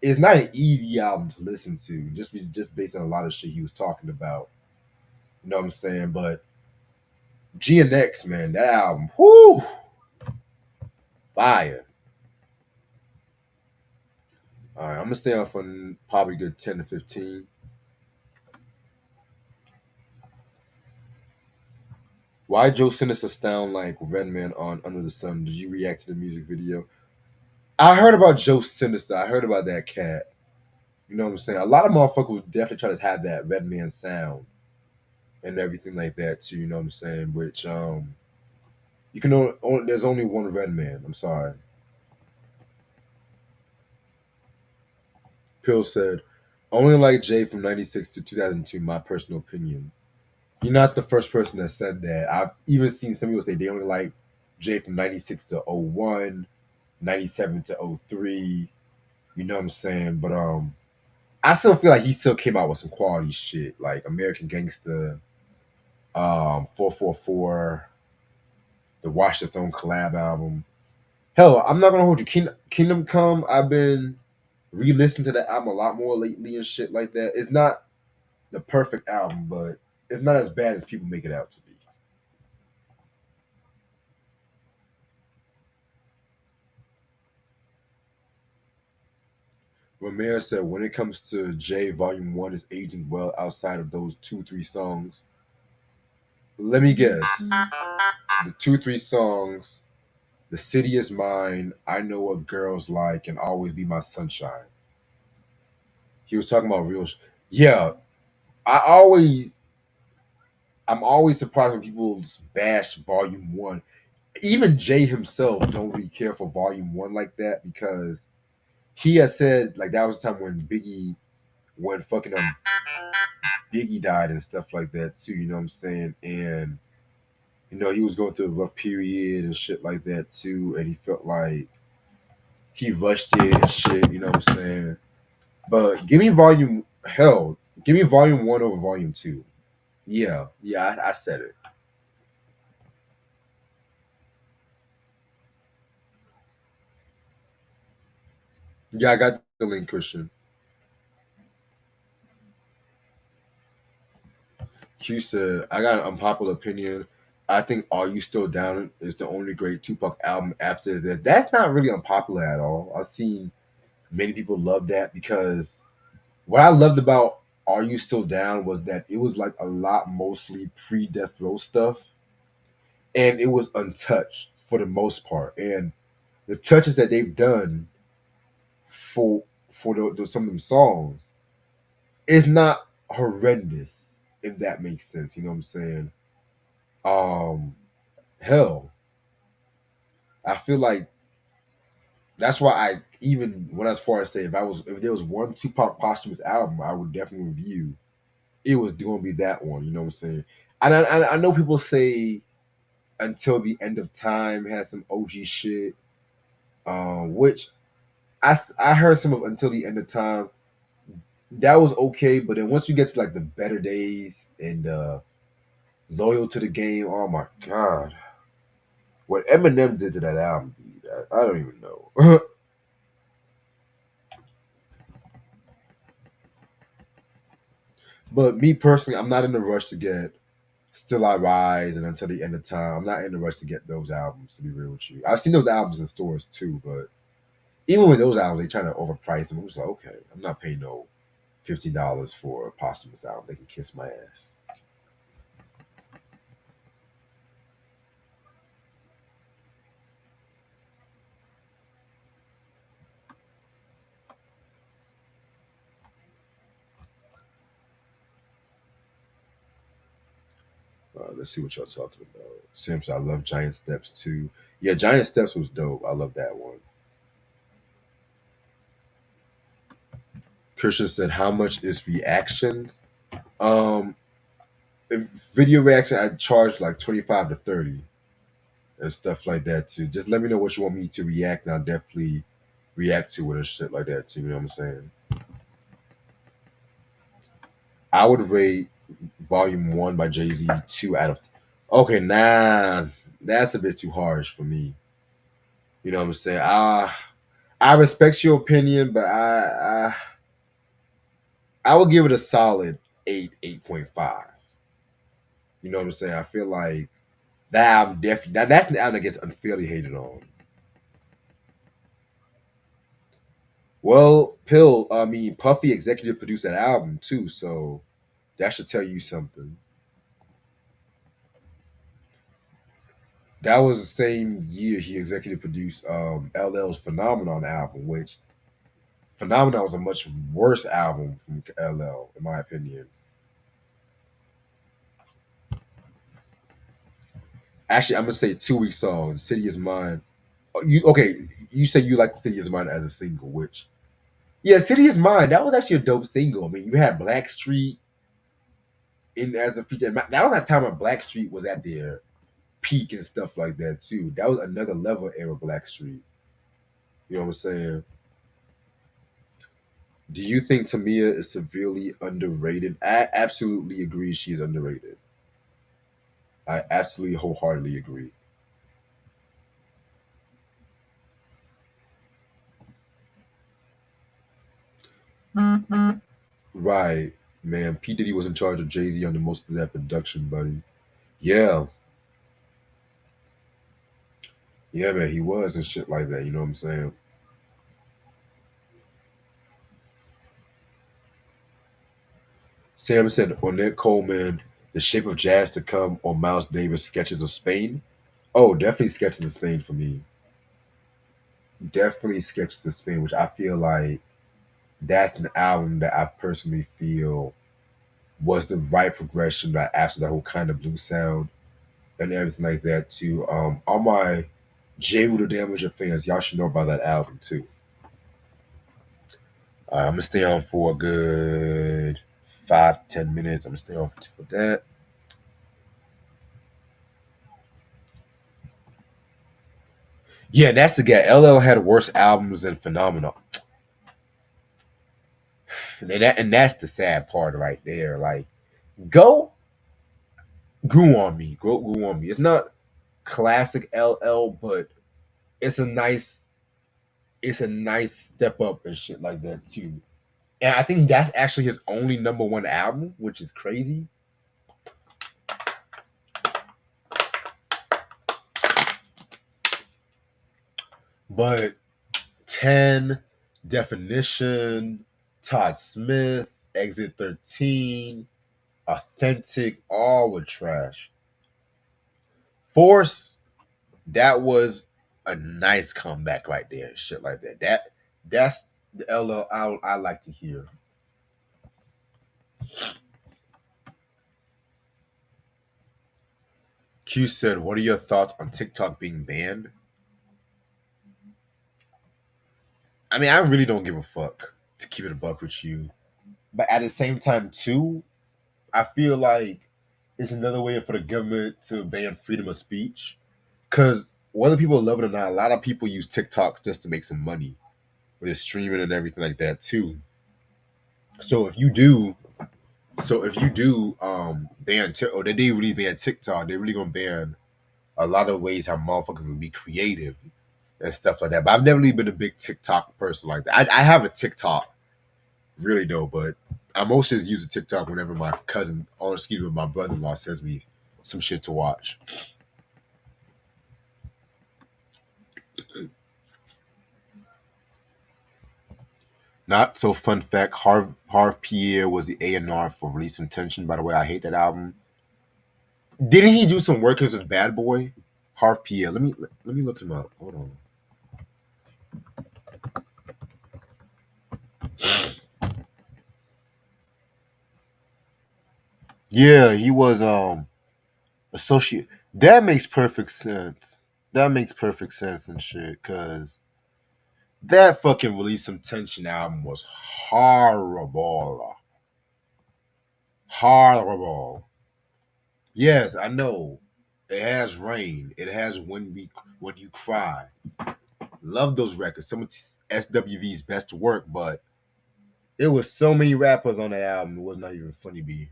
it's not an easy album to listen to, just based on a lot of shit he was talking about. You know what I'm saying? But GNX, man, that album, whoo, fire. All right, I'm gonna stay on for probably a good 10 to 15. Why Joe Sinister sound like Redman on Under the Sun? Did you react to the music video? I heard about Joe Sinister. I heard about that cat. You know what I'm saying? A lot of motherfuckers would definitely try to have that Redman sound and everything like that too. You know what I'm saying? Which you can only there's only one Redman. I'm sorry. Pill said, only like Jay from '96 to 2002. My personal opinion. You're not the first person that said that. I've even seen some people say they only like Jay from '96 to '01, '97 to '03. You know what I'm saying? But I still feel like he still came out with some quality shit, like American Gangster, 444, the Watch the Throne collab album. Hell, I'm not gonna hold you. Kingdom Come, I've been re-listening to that album a lot more lately and shit like that. It's not the perfect album, but it's not as bad as people make it out to be. Romero said, when it comes to J, Volume 1 is aging well outside of those two, three songs. Let me guess. The two, three songs, The City is Mine, I Know What Girls Like, and Always Be My Sunshine. He was talking about real. Yeah, I always, I'm always surprised when people bash Volume 1. Even Jay himself don't really care for Volume 1 like that because he has said, like, that was the time when fucking Biggie died and stuff like that too, you know what I'm saying? And he was going through a rough period and shit like that too, and he felt like he rushed it and shit. You know what I'm saying? But give me volume. Hell, give me volume one over volume two. Yeah, yeah, I said it. Yeah, I got the link, Christian. Q said, I got an unpopular opinion. I think Are You Still Down is the only great Tupac album after that. That's not really unpopular at all. I've seen many people love that because what I loved about Are You Still Down was that it was like a lot mostly pre death row stuff and it was untouched for the most part. And the touches that they've done for some of them songs is not horrendous, if that makes sense. You know what I'm saying? Um Hell, I feel like that's why I even went as far as say if there was one Tupac posthumous album I would definitely review, it was going to be that one. You know what I'm saying? And I know people say Until the End of Time has some OG shit, which I heard some of Until the End of Time. That was okay, but then once you get to like the Better Days and Loyal to the Game, oh my god, what Eminem did to that album, dude, I don't even know. But me personally, I'm not in a rush to get Still I Rise and Until the End of Time. I'm not in a rush to get those albums, to be real with you. I've seen those albums in stores too, but even with those albums, they trying to overprice them. I'm just like, okay, I'm not paying no $50 for a posthumous album. They can kiss my ass. Let's see what y'all talking about. Sims, I love Giant Steps too. Yeah, Giant Steps was dope. I love that one. Christian said, "How much is reactions?" Um, Video reaction, I charge like 25 to 30 and stuff like that too. Just let me know what you want me to react, and I'll definitely react to it and shit like that too. You know what I'm saying? I would rate Volume One by Jay Z 2 out of. Okay, nah, that's a bit too harsh for me. You know what I'm saying? I respect your opinion, but I would give it a solid 8.5. You know what I'm saying? I feel like that album definitely that's an album that gets unfairly hated on. Well, Puffy executive produced that album too, so that should tell you something. That was the same year he executive produced LL's Phenomenon album, which Phenomenon was a much worse album from LL, in my opinion. Actually, I'm gonna say 2 week song, City is Mine. You okay? You say you like City is Mine as a single, which yeah, City is Mine. That was actually a dope single. I mean, you had Blackstreet in as a feature. That was that time when Blackstreet was at their peak and stuff like that too. That was another level era Blackstreet. You know what I'm saying? Do you think Tamia is severely underrated? I absolutely agree she is underrated. I absolutely wholeheartedly agree. Right, man. P. Diddy was in charge of Jay Z on the most of that production, buddy. Yeah, yeah, man. He was and shit like that. You know what I'm saying? Sam said Ornette Coleman, The Shape of Jazz to Come, or Miles Davis, Sketches of Spain. Oh, definitely Sketches of Spain for me. Definitely Sketches of Spain, which I feel like that's an album that I personally feel was the right progression right after the whole kind of blue sound and everything like that too. All my J. Rue the Damager fans, y'all should know about that album too. I'm gonna stay on for a good 5 to 10 minutes. I'm gonna stay on for that. Yeah, that's the guy. LL had worse albums than Phenomenal. And that's the sad part right there. Like, Go grew on me. Go grew on me. It's not classic LL, but it's a nice it's a nice step up and shit like that too. And I think that's actually his only number one album, which is crazy. But 10, Definition, Todd Smith, Exit 13, Authentic, all were trash. Force, that was a nice comeback right there, shit like that. That's the LL I like to hear. Q said, "What are your thoughts on TikTok being banned?" I mean, I really don't give a fuck to keep it a buck with you, but at the same time, too, I feel like it's another way for the government to ban freedom of speech. Because whether people love it or not, a lot of people use TikToks just to make some money with the streaming and everything like that too. So if you do, ban or they did really ban TikTok, they're really gonna ban a lot of ways how motherfuckers can be creative and stuff like that. But I've never really been a big TikTok person like that. I have a TikTok, really though, but I mostly just use a TikTok whenever my cousin, or excuse me, my brother-in-law sends me some shit to watch. Not so fun fact: Harv Pierre was the A&R for Release Intention. By the way, I hate that album. Didn't he do some work as a Bad Boy? Harv Pierre. Let me look him up. Hold on. Yeah, he was associate. That makes perfect sense. That makes perfect sense and shit. Cause that fucking Release Some Tension album was horrible. Horrible. Yes, I know. It has Rain. It has When You Cry. Love those records. Some of SWV's best work, but there was so many rappers on that album. It was not even funny. Be.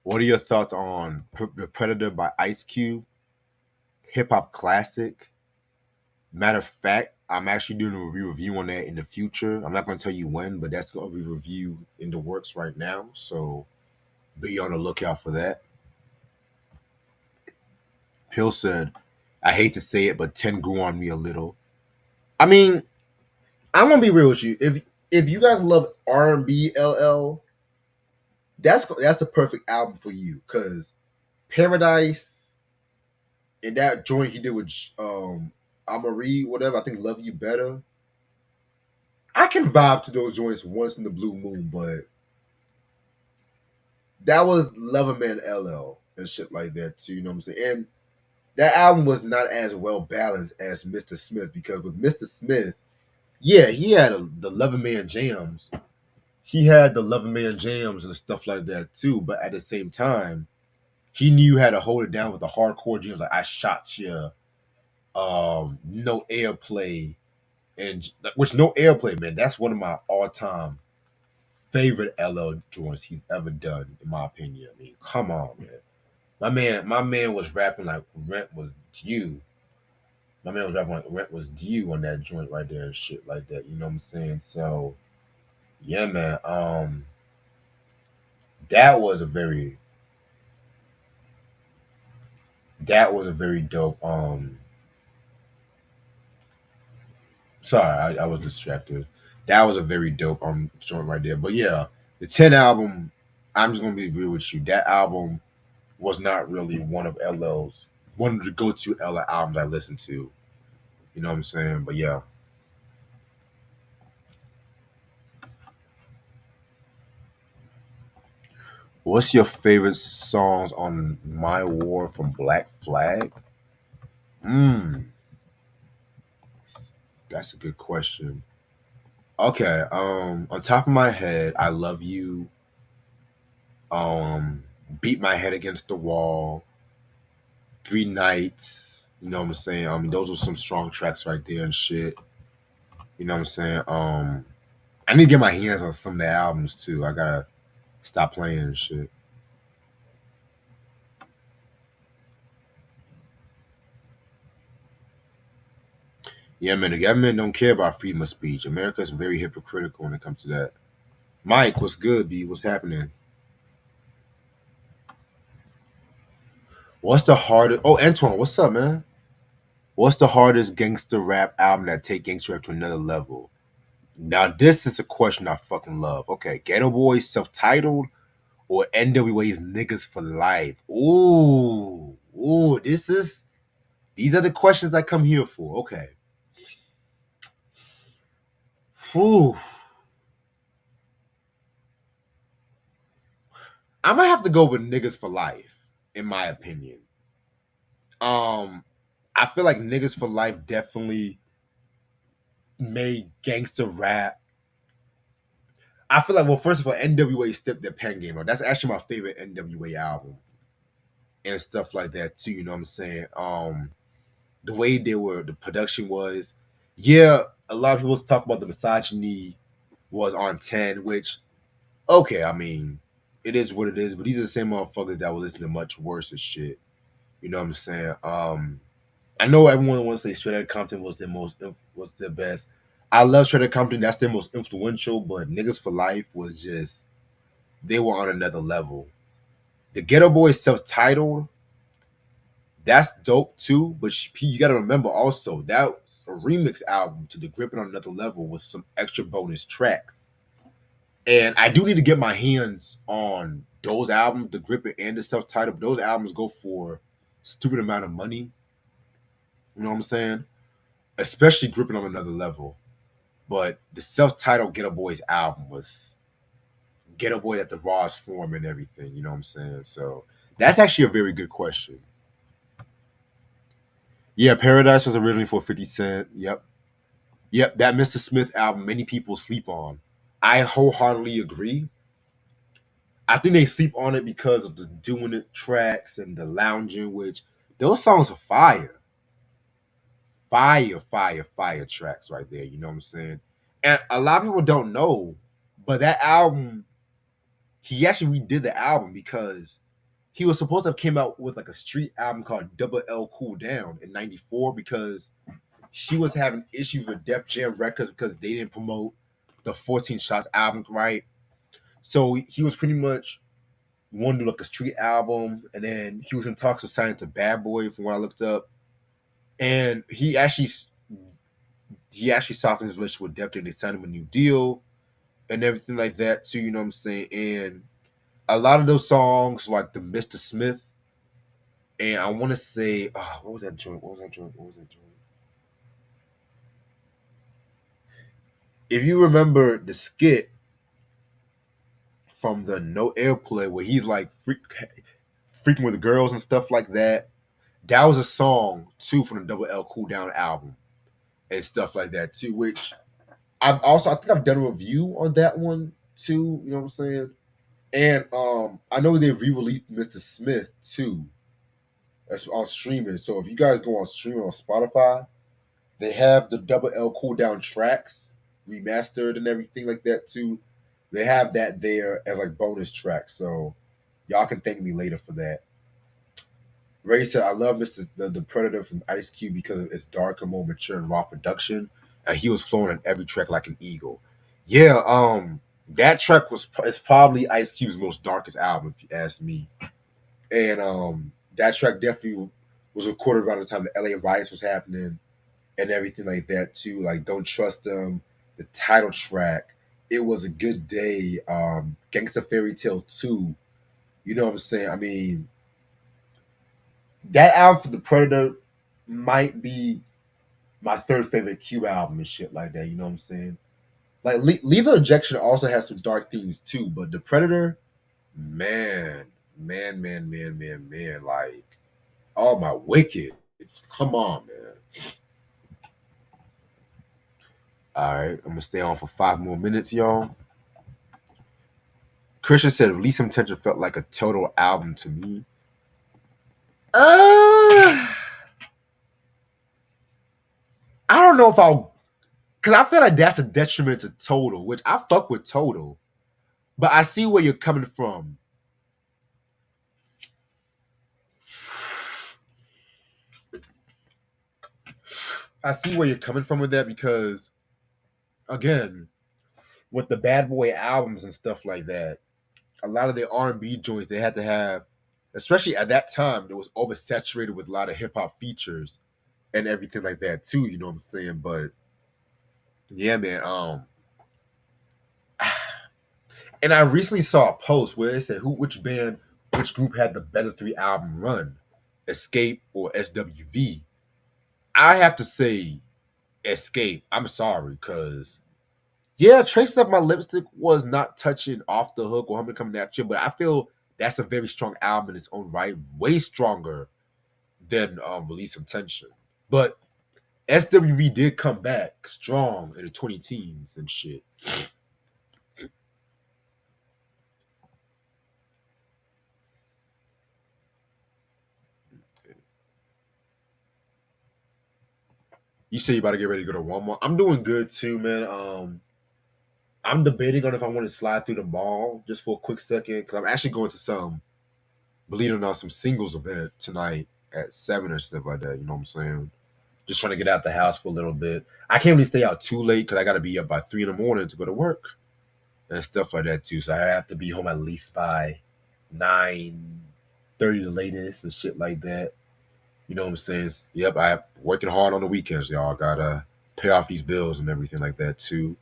What are your thoughts on The Predator by Ice Cube? Hip hop classic. Matter of fact, I'm actually doing a review on that in the future. I'm not going to tell you when, but that's going to be reviewed in the works right now. So be on the lookout for that. Hill said, I hate to say it, but 10 grew on me a little. I mean, I'm gonna be real with you. If you guys love R&B LL, that's the perfect album for you because Paradise and that joint he did with Amari, whatever, I think Love You Better. I can vibe to those joints once in the blue moon, but that was Lover Man LL and shit like that too, you know what I'm saying? And that album was not as well balanced as Mr. Smith because with Mr. Smith, yeah, he had the Lover Man jams. He had the Lover Man jams and stuff like that too, but at the same time, he knew how to hold it down with the hardcore jams like I Shot Ya, No Airplay, and which No Airplay, man, that's one of my all-time favorite LL joints he's ever done, in my opinion. I mean, come on, man. My man was rapping like rent was due. My man was rapping like rent was due on that joint right there and shit like that. You know what I'm saying? So yeah, man. That was a very that was a very dope. Sorry, I was distracted. That was a very dope joint right there. But yeah, the 10 album. I'm just gonna be real with you. That album was not really one of the go-to LL albums I listened to. You know what I'm saying? But yeah. What's your favorite songs on My War from Black Flag? Hmm, that's a good question. Okay, on top of my head, I Love You, um, Beat My Head Against the Wall, Three Nights, You know what I'm saying? I mean, those were some strong tracks right there and shit. You know what I'm saying? I need to get my hands on some of the albums too. I gotta stop playing and shit. Yeah, man, the government don't care about freedom of speech. America is very hypocritical when it comes to that. Mike, what's good, B? What's happening? What's the hardest? Oh, Antoine, what's up, man? What's the hardest gangster rap album that take gangster rap to another level? Now, this is a question I fucking love. Okay, Ghetto Boys self-titled or NWA's Niggas for Life? Ooh, these are the questions I come here for. Okay. Whew. I'm gonna have to go with Niggas for Life, in my opinion. Um, I feel like Niggas for Life definitely made gangster rap. I feel like, well, first of all, NWA stepped their pen game up. That's actually my favorite NWA album and stuff like that too. You know what I'm saying? The way the production was, yeah. A lot of people talk about the misogyny was on 10, which okay, I mean, it is what it is. But these are the same motherfuckers that will listen to much worse as shit. You know what I'm saying? I know everyone wants to say Straight Outta Compton was their best. I love Straight Outta Compton. That's their most influential. But Niggas for Life was just they were on another level. The Ghetto Boys self-titled, that's dope too. But you got to remember also that was a remix album to the Gripping on Another Level with some extra bonus tracks. And I do need to get my hands on those albums, the Gripping and the self-titled. Those albums go for stupid amount of money. You know what I'm saying? Especially Gripping on Another Level. But the self-titled Ghetto Boys album was Ghetto Boy at the rawest form and everything. You know what I'm saying? So that's actually a very good question. Yeah, Paradise was originally for 50 Cent. Yep. That Mr. Smith album, many people sleep on. I wholeheartedly agree. I think they sleep on it because of the doing it tracks and the lounging, which those songs are fire. Fire tracks right there. You know what I'm saying? And a lot of people don't know, but that album, he actually redid the album because he was supposed to have came out with like a street album called Double L Cool Down in '94 because he was having issues with Def Jam Records because they didn't promote the 14 Shots album right. So he was pretty much wanted to do like a street album, and then he was in talks with signing to Bad Boy from what I looked up, and he actually softened his relationship with Def Jam. They signed him a new deal and everything like that too. You know what I'm saying? And a lot of those songs, like the Mr. Smith, and I want to say, what was that joint? What was that joint? If you remember the skit from the No Airplay where he's like freaking with the girls and stuff like that, that was a song too from the Double L Cool Down album and stuff like that too. Which I think I've done a review on that one too. You know what I'm saying? And I know they re-released Mr. Smith too. That's on streaming. So if you guys go on streaming on Spotify, they have the Double L Cool Down tracks remastered and everything like that too. They have that there as like bonus tracks. So y'all can thank me later for that. Ray said, I love the Predator from Ice Cube because of its darker, more mature and raw production. And he was flowing on every track like an eagle. Yeah, that track is probably Ice Cube's most darkest album, if you ask me. And that track definitely was recorded around the time the LA riots was happening and everything like that too. Like Don't Trust Them, the title track. It was a good day. Gangsta Fairy Tale 2. You know what I'm saying? I mean, that album for the Predator might be my third favorite Q album and shit like that. You know what I'm saying? Like Lethal Injection also has some dark themes too, but the Predator, man, man, like, oh my wicked, come on, man. All right, I'm gonna stay on for 5 more minutes, y'all. Christian said, "Release Some Tension felt like a total album to me." Uh, don't know if I'll, because I feel like that's a detriment to Total, which I fuck with Total, but I see where you're coming from. I see where you're coming from with that because, again, with the Bad Boy albums and stuff like that, a lot of the R&B joints they had to have, especially at that time, it was oversaturated with a lot of hip hop features and everything like that too. You know what I'm saying? But yeah, man. And I recently saw a post where it said which group had the better 3 album run, Escape or SWV. I have to say Escape. I'm sorry, cause yeah, Traces of My Lipstick was not touching Off the Hook or Humming Coming At You, but I feel that's a very strong album in its own right, way stronger than Release Some Tension. But SWV did come back strong in the 20 teens and shit. You say you about to get ready to go to Walmart. I'm doing good too, man. I'm debating on if I want to slide through the mall just for a quick second because I'm actually going to some, believe it or not, some singles event tonight at 7 or stuff like that. You know what I'm saying? Just trying to get out the house for a little bit. I can't really stay out too late because I got to be up by 3 in the morning to go to work and stuff like that too. So I have to be home at least by 9:30 the latest and shit like that. You know what I'm saying? Yep, I'm working hard on the weekends, y'all. Gotta pay off these bills and everything like that too.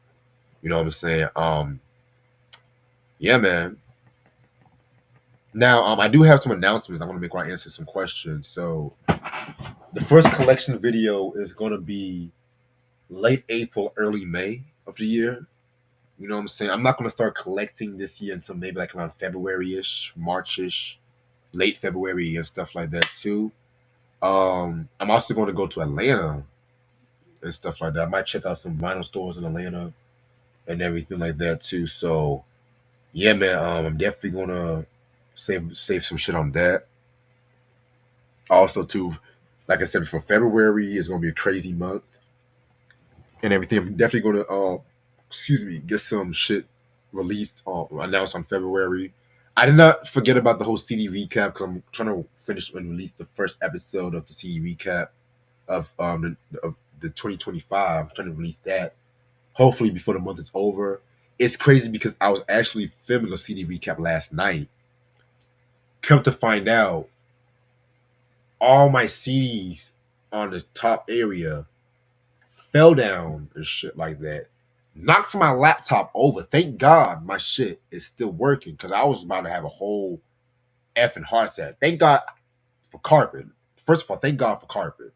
You know what I'm saying? Yeah, man. Now, I do have some announcements I want to make while I answer some questions. So, the first collection video is going to be late April, early May of the year. You know what I'm saying? I'm not going to start collecting this year until maybe like around February ish, March ish, late February and stuff like that too. I'm also going to go to Atlanta and stuff like that. I might check out some vinyl stores in Atlanta and everything like that too. So yeah, man, I'm definitely gonna save some shit on that. Also, too, like I said before, February is gonna be a crazy month and everything. I'm definitely gonna excuse me, get some shit released announced on February. I did not forget about the whole CD recap because I'm trying to finish and release the first episode of the CD recap of the 2025. I'm trying to release that hopefully before the month is over. It's crazy because I was actually filming a CD recap last night. Come to find out, all my CDs on this top area fell down and shit like that. Knocked my laptop over. Thank God my shit is still working because I was about to have a whole effing heart attack. Thank God for carpet. First of all, thank God for carpet.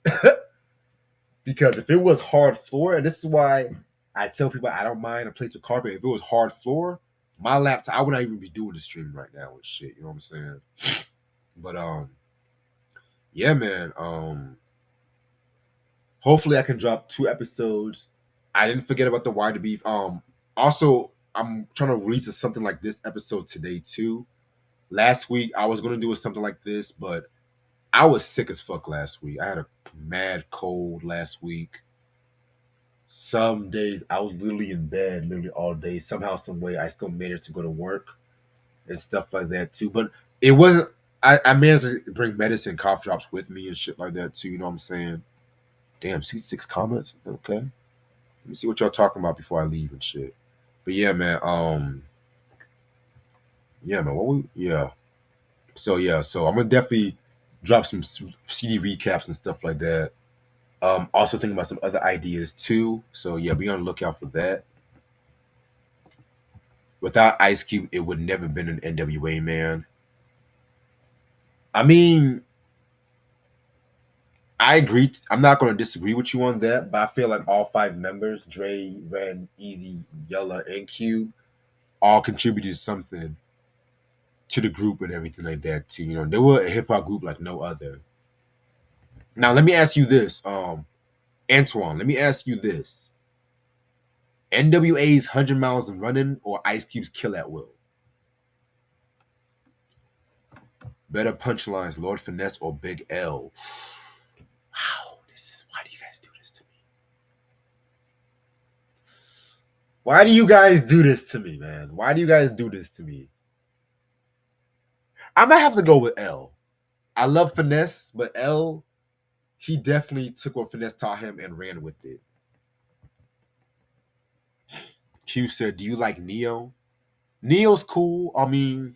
Because if it was hard floor, and this is why I tell people I don't mind a place with carpet. If it was hard floor, my laptop, I would not even be doing the stream right now and shit. You know what I'm saying? But yeah, man. Hopefully I can drop 2 episodes. I didn't forget about the Why the Beef. Also I'm trying to release something like this episode today too. Last week I was gonna do something like this, but I was sick as fuck last week. I had a mad cold last week. Some days I was literally in bed literally all day. Somehow, some way, I still made it to go to work and stuff like that too. But it wasn't. I managed to bring medicine, cough drops with me and shit like that too. You know what I'm saying? Damn, see 6 comments. Okay, let me see what y'all talking about before I leave and shit. But yeah, man. Yeah, man. Yeah. So yeah, so I'm gonna definitely drop some CD recaps and stuff like that. Also thinking about some other ideas too. So yeah, be on the lookout for that. Without Ice Cube, it would never been an NWA, man. I mean, I agree. I'm not going to disagree with you on that, but I feel like all 5 members, Dre, Ren, Easy, Yella, and Cube, all contributed something to the group and everything like that too. You know, they were a hip hop group like no other. Now, let me ask you this, Antoine. Let me ask you this: NWA's 100 Miles and Running or Ice Cube's Kill at Will? Better punchlines, Lord Finesse or Big L? Wow, this is why do you guys do this to me? Why do you guys do this to me, man? Why do you guys do this to me? I might have to go with L. I love Finesse, but L, he definitely took what Finesse taught him and ran with it. Q said, "Do you like Neo?" Neo's cool. I mean,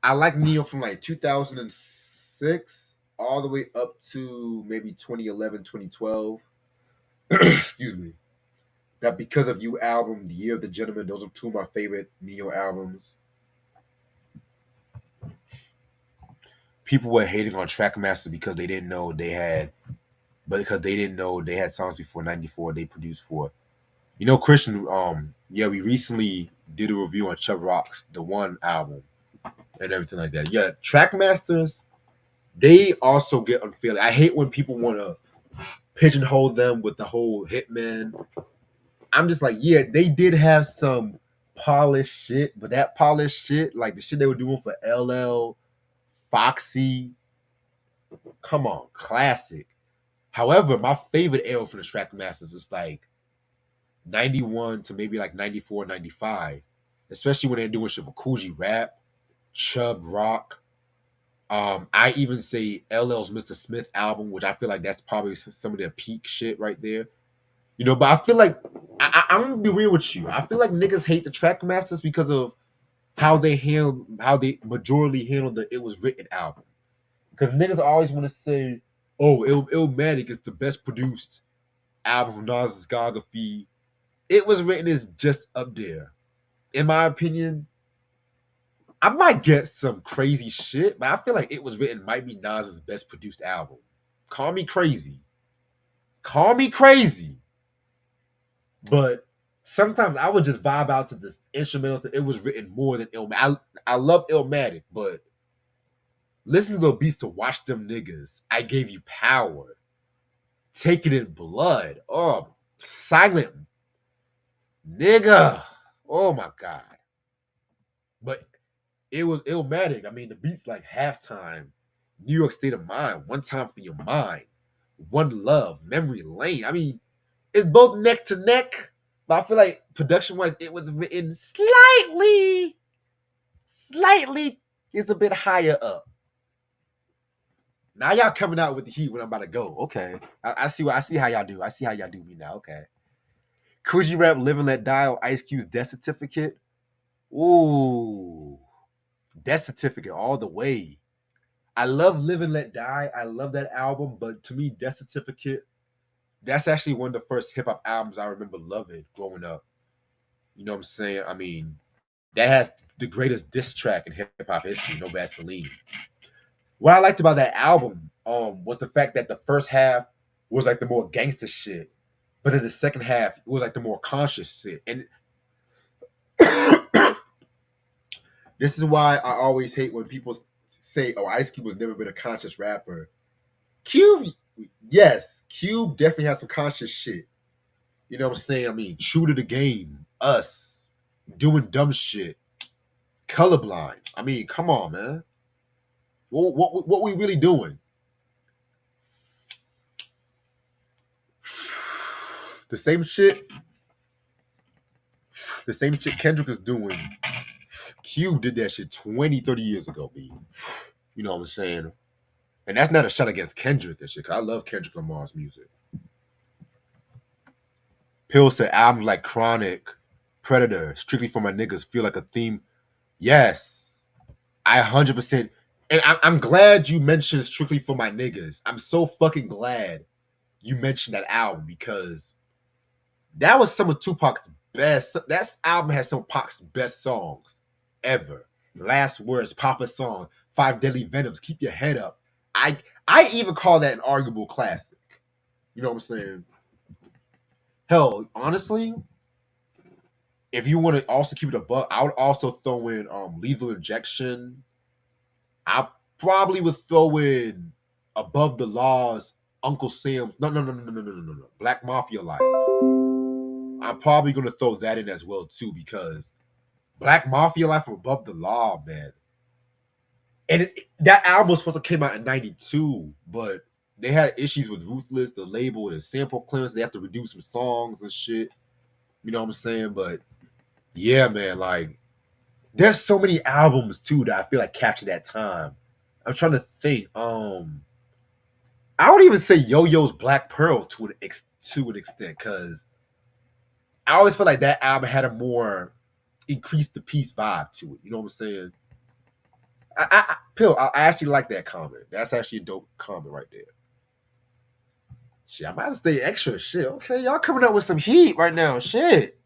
I like Neo from like 2006 all the way up to maybe 2011, 2012. Excuse me. That Because of You album, The Year of the Gentleman, those are two of my favorite Neo albums. People were hating on Trackmaster because they didn't know they had, but because they didn't know they had songs before '94 they produced for. You know, Christian. Yeah, we recently did a review on Chubb Rock's The One album and everything like that. Yeah, Trackmasters, they also get unfairly. I hate when people want to pigeonhole them with the whole Hitman. I'm just like, yeah, they did have some polished shit, but that polished shit, like the shit they were doing for LL, Foxy, come on, classic. However, my favorite era for the Trackmasters is like 91 to maybe like 94, 95, especially when they're doing shit for Coogee Rap, Chubb Rock. I even say LL's Mr. Smith album, which I feel like that's probably some of their peak shit right there. You know, but I feel like I'm gonna be real with you. I feel like niggas hate the Trackmasters because of how they majorly handled the It Was Written album. Because niggas always want to say, "Oh, Illmatic is the best produced album from Nas' discography." It Was Written is just up there, in my opinion. I might get some crazy shit, but I feel like It Was Written might be Nas's best produced album. Call me crazy. Call me crazy. But sometimes I would just vibe out to the instrumentals that It Was Written more than Illmatic. I love Illmatic, but listen to the beats to Watch Them Niggas. I Gave You Power. Take It in Blood. Oh, Silent Nigga. Oh my God. But it was Illmatic. I mean, the beats like Halftime, New York State of Mind, One Time for Your Mind, One Love, Memory Lane. I mean, it's both neck to neck, but I feel like production wise, it was written slightly is a bit higher up. Now y'all coming out with the heat when I'm about to go. Okay, I see how y'all do. I see how y'all do me now. Okay, Coogee Rap, Live and Let Die, or Ice Cube's Death Certificate. Ooh, Death Certificate all the way. I love Live and Let Die. I love that album, but to me, Death Certificate, that's actually one of the first hip hop albums I remember loving growing up. You know what I'm saying? I mean, that has the greatest diss track in hip hop history, No Vaseline. What I liked about that album was the fact that the first half was like the more gangster shit, but in the second half it was like the more conscious shit. And this is why I always hate when people say, "Oh, Ice Cube has never been a conscious rapper." Cube, yes, Cube definitely has some conscious shit. You know what I'm saying? I mean, True to the Game, Us, doing dumb shit, Colorblind. I mean, come on, man. What we really doing? The same shit. The same shit Kendrick is doing. Cube did that shit 20, 30 years ago, B. You know what I'm saying? And that's not a shot against Kendrick and shit, because I love Kendrick Lamar's music. Pill said albums like Chronic, Predator, Strictly for My Niggas feel like a theme. Yes, I 100%. And I'm glad you mentioned Strictly for My Niggas. I'm so fucking glad you mentioned that album because that was some of Tupac's best. That album has some of Pac's best songs ever. Last Words, Papa Song, Five Deadly Venoms, Keep Your Head Up. I even call that an arguable classic. You know what I'm saying? Hell, honestly, if you want to also keep it above, I would also throw in Lethal Injection. I probably would throw in Above the Laws, Uncle Sam. No. Black Mafia Life. I'm probably gonna throw that in as well too because Black Mafia Life Above the Law, man. And that album was supposed to come out in '92, but they had issues with Ruthless, the label, and sample clearance. They have to reduce some songs and shit. You know what I'm saying? But yeah, man, like there's so many albums too that I feel like capture that time. I'm trying to think. I would even say Yo-Yo's Black Pearl to an extent, because I always feel like that album had a more increased the peace vibe to it. You know what I'm saying? I actually like that comment. That's actually a dope comment right there. Shit, I'm about to stay extra. Shit, okay, y'all coming up with some heat right now. Shit.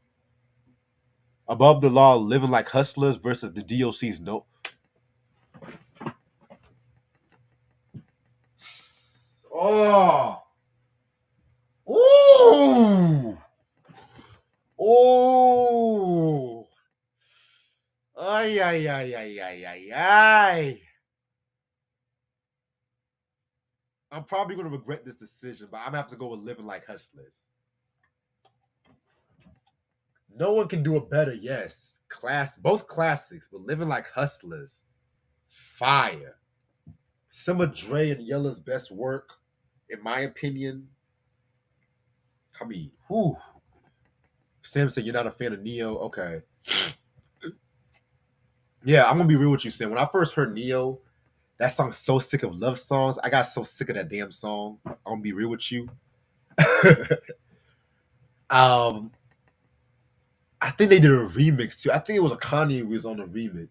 Above the Law, Living Like Hustlers versus the DOC's No. Oh. Ooh. Oh. Ay, ay, ay, ay, ay, ay, ay. I'm probably going to regret this decision, but I'm going to have to go with Living Like Hustlers. No one can do it better, yes. Both classics, but Living Like Hustlers, fire. Some of Dre and Yella's best work, in my opinion. I mean, whew. Sam said you're not a fan of Neo. Okay. Yeah, I'm gonna be real with you, Sam. When I first heard Neo, that song's so sick of love songs. I got so sick of that damn song. I'm gonna be real with you. um, I think they did a remix too. I think it was a Kanye who was on the remix.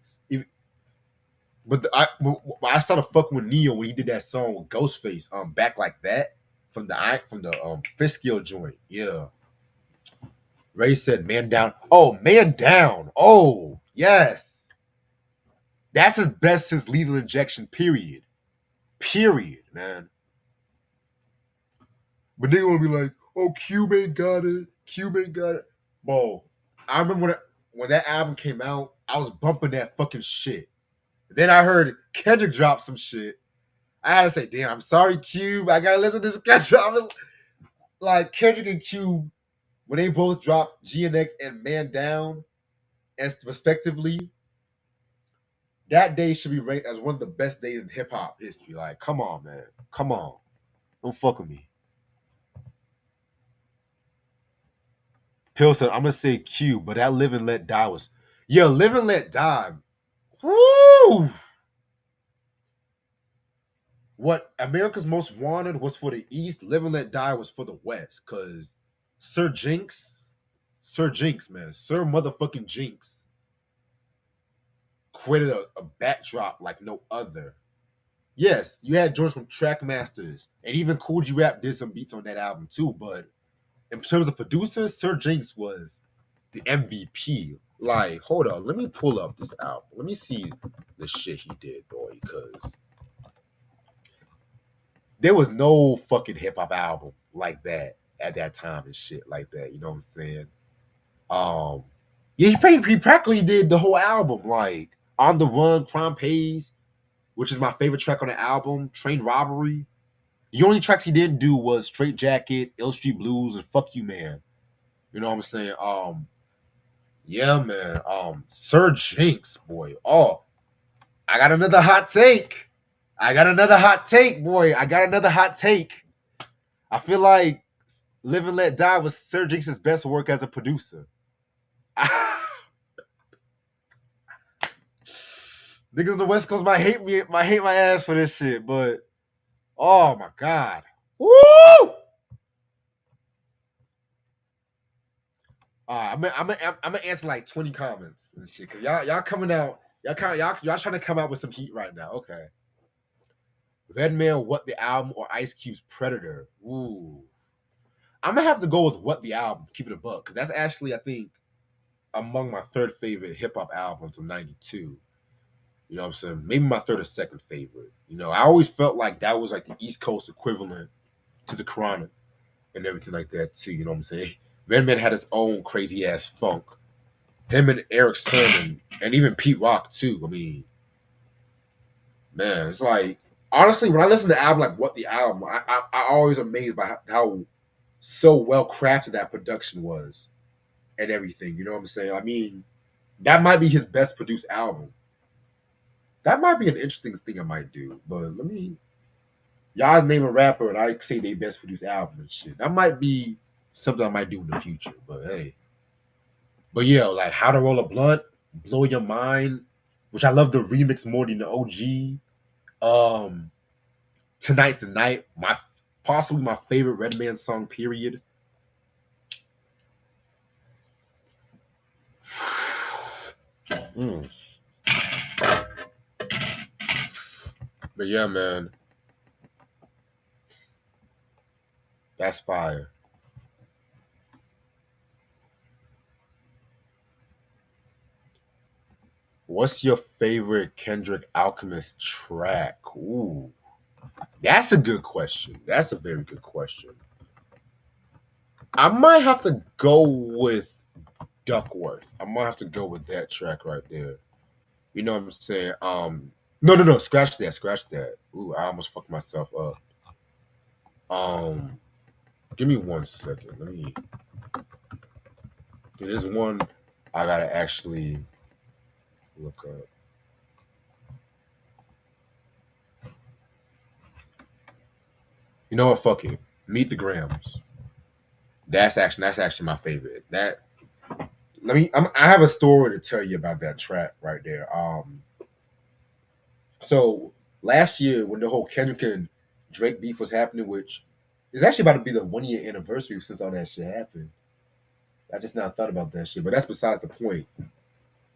But I started fucking with Neo when he did that song with Ghostface, Back Like That from the Fiskio joint. Yeah. Ray said Man Down. Oh, Man Down. Oh, yes. That's his best since Lethal Injection, period. Period, man. But they gonna be like, oh, Cube ain't got it. Cube ain't got it. Bro, I remember when that album came out, I was bumping that fucking shit. Then I heard Kendrick drop some shit. I had to say, damn, I'm sorry, Cube. I gotta listen to this Kendrick. Like Kendrick and Cube, when they both dropped GNX and Man Down, as respectively, that day should be ranked as one of the best days in hip hop history. Like, come on, man. Come on. Don't fuck with me. Pill said, I'm gonna say Q, but that Live and Let Die was, yeah, Live and Let Die. Woo! What America's Most Wanted was for the East, Live and Let Die was for the West. Cause Sir Jinx, man, Sir motherfucking Jinx created a backdrop like no other. Yes, you had George from Trackmasters, and even Cool G Rap did some beats on that album too. But in terms of producers, Sir Jinx was the MVP. Like, hold on, let me pull up this album. Let me see the shit he did, boy, because there was no fucking hip hop album like that at that time and shit like that. You know what I'm saying? Um, yeah, he practically did the whole album, like On the Run, Crime Pays, which is my favorite track on the album, Train Robbery. The only tracks he didn't do was Straight Jacket, Ill Street Blues, and Fuck You Man. You know what I'm saying? Yeah, man. Sir Jinx, boy. Oh, I got another hot take. I got another hot take, boy. I got another hot take. I feel like Live and Let Die was Sir Jinx's best work as a producer. Niggas on the West Coast might hate my ass for this shit, but oh my god. Woo! I'm gonna answer like 20 comments and shit. Cause y'all coming out, y'all trying to come out with some heat right now. Okay. Redman, What the Album, or Ice Cube's Predator. Ooh. I'm gonna have to go with What the Album, keep it a buck, because that's actually, I think, among my third favorite hip hop albums of '92. You know what I'm saying? Maybe my third or second favorite. You know, I always felt like that was like the East Coast equivalent to the Chronic and everything like that too. You know what I'm saying? Redman had his own crazy ass funk. Him and Eric Sermon and even Pete Rock too. I mean, man, it's like honestly, when I listen to the album, like What the Album, I always amazed by how so well crafted that production was and everything. You know what I'm saying? I mean, that might be his best produced album. That might be an interesting thing I might do. But let me y'all name a rapper and I say they best produced album and shit. That might be something I might do in the future. But hey. But yeah, like How to Roll a Blunt, Blow Your Mind, which I love the remix more than the OG. Um, Tonight's the Night, my possibly my favorite Redman song. Period. Mm. But yeah, man, that's fire. What's your favorite Kendrick Alchemist track? Ooh, that's a good question. That's a very good question. I might have to go with Duckworth. I might have to go with that track right there. You know what I'm saying? No, no, no. Scratch that. Scratch that. Ooh, I almost fucked myself up. Um, Give me 1 second. Let me. There's one I gotta actually look up. You know what? Fuck it. Meet the Grams. That's actually my favorite. That I have a story to tell you about that track right there. So last year when the whole Kendrick and Drake beef was happening, which is actually about to be the 1 year anniversary since all that shit happened. I just now thought about that shit, but that's besides the point.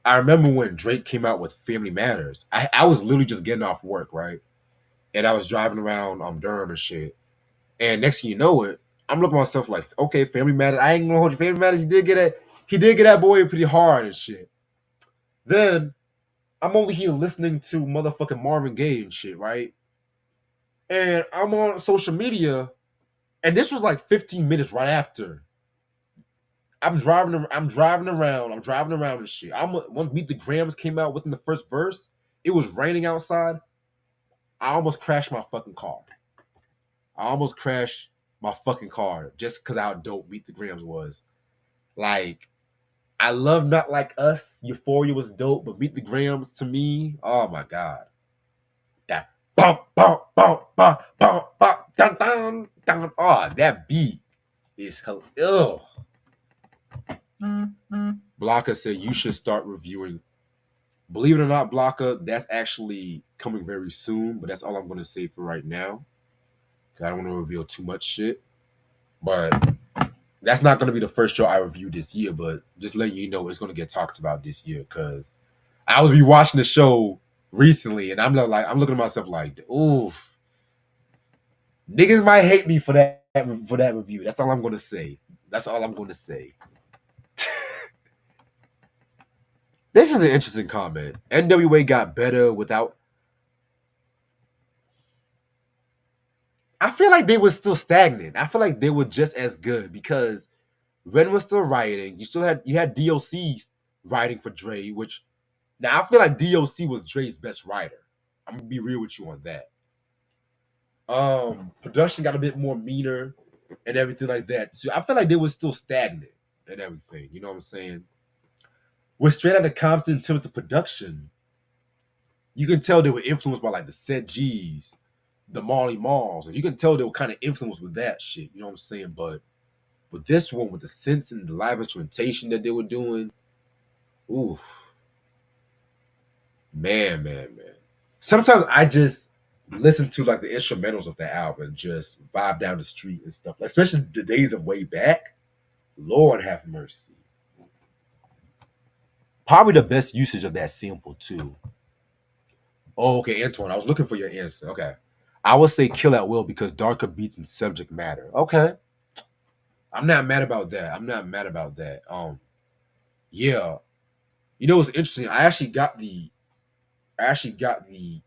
I remember when Drake came out with Family Matters. I was literally just getting off work, right? And I was driving around Durham and shit. And next thing you know it, I'm looking at myself like, okay, Family Matters. I ain't gonna hold you. Family Matters. He did get that boy pretty hard and shit. Then I'm over here listening to motherfucking Marvin Gaye and shit, right? And I'm on social media, and this was like 15 minutes right after. I'm driving around and shit. When Meet the Grams came out within the first verse, it was raining outside. I almost crashed my fucking car. I almost crashed my fucking car just because how dope Meet the Grams was. Like, I love Not Like Us. Euphoria was dope, but Meet the Grams to me, oh my god. That bump, bump, bump, bump, bump, bump, dun, dun, dun. Oh, that beat is hell. Ugh. Blocker said you should start reviewing. Believe it or not, Blocker, that's actually coming very soon, but that's all I'm going to say for right now. 'Cause I don't want to reveal too much shit. But that's not going to be the first show I review this year, but just letting you know it's going to get talked about this year because I was rewatching the show recently and I'm looking at myself like, oof, niggas might hate me for that review. That's all I'm going to say. That's all I'm going to say. This is an interesting comment. NWA got better without. I feel like they were still stagnant. I feel like they were just as good because Ren was still writing. You had DOC writing for Dre, which now I feel like DOC was Dre's best writer. I'm gonna be real with you on that. Production got a bit more meaner and everything like that. So I feel like they were still stagnant and everything. You know what I'm saying? With Straight Outta Compton in terms of production, you can tell they were influenced by like the Set G's, the Marley Marls, and you can tell they were kind of influenced with that shit. You know what I'm saying? But with this one, with the synths and the live instrumentation that they were doing, ooh, man. Sometimes I just listen to like the instrumentals of the album and just vibe down the street and stuff. Especially the days of way back. Lord have mercy. Probably the best usage of that sample too. Oh, okay, Antoine. I was looking for your answer. Okay. I would say Kill at Will because darker beats and subject matter. Okay. I'm not mad about that. I'm not mad about that. Yeah. You know what's interesting? I actually got the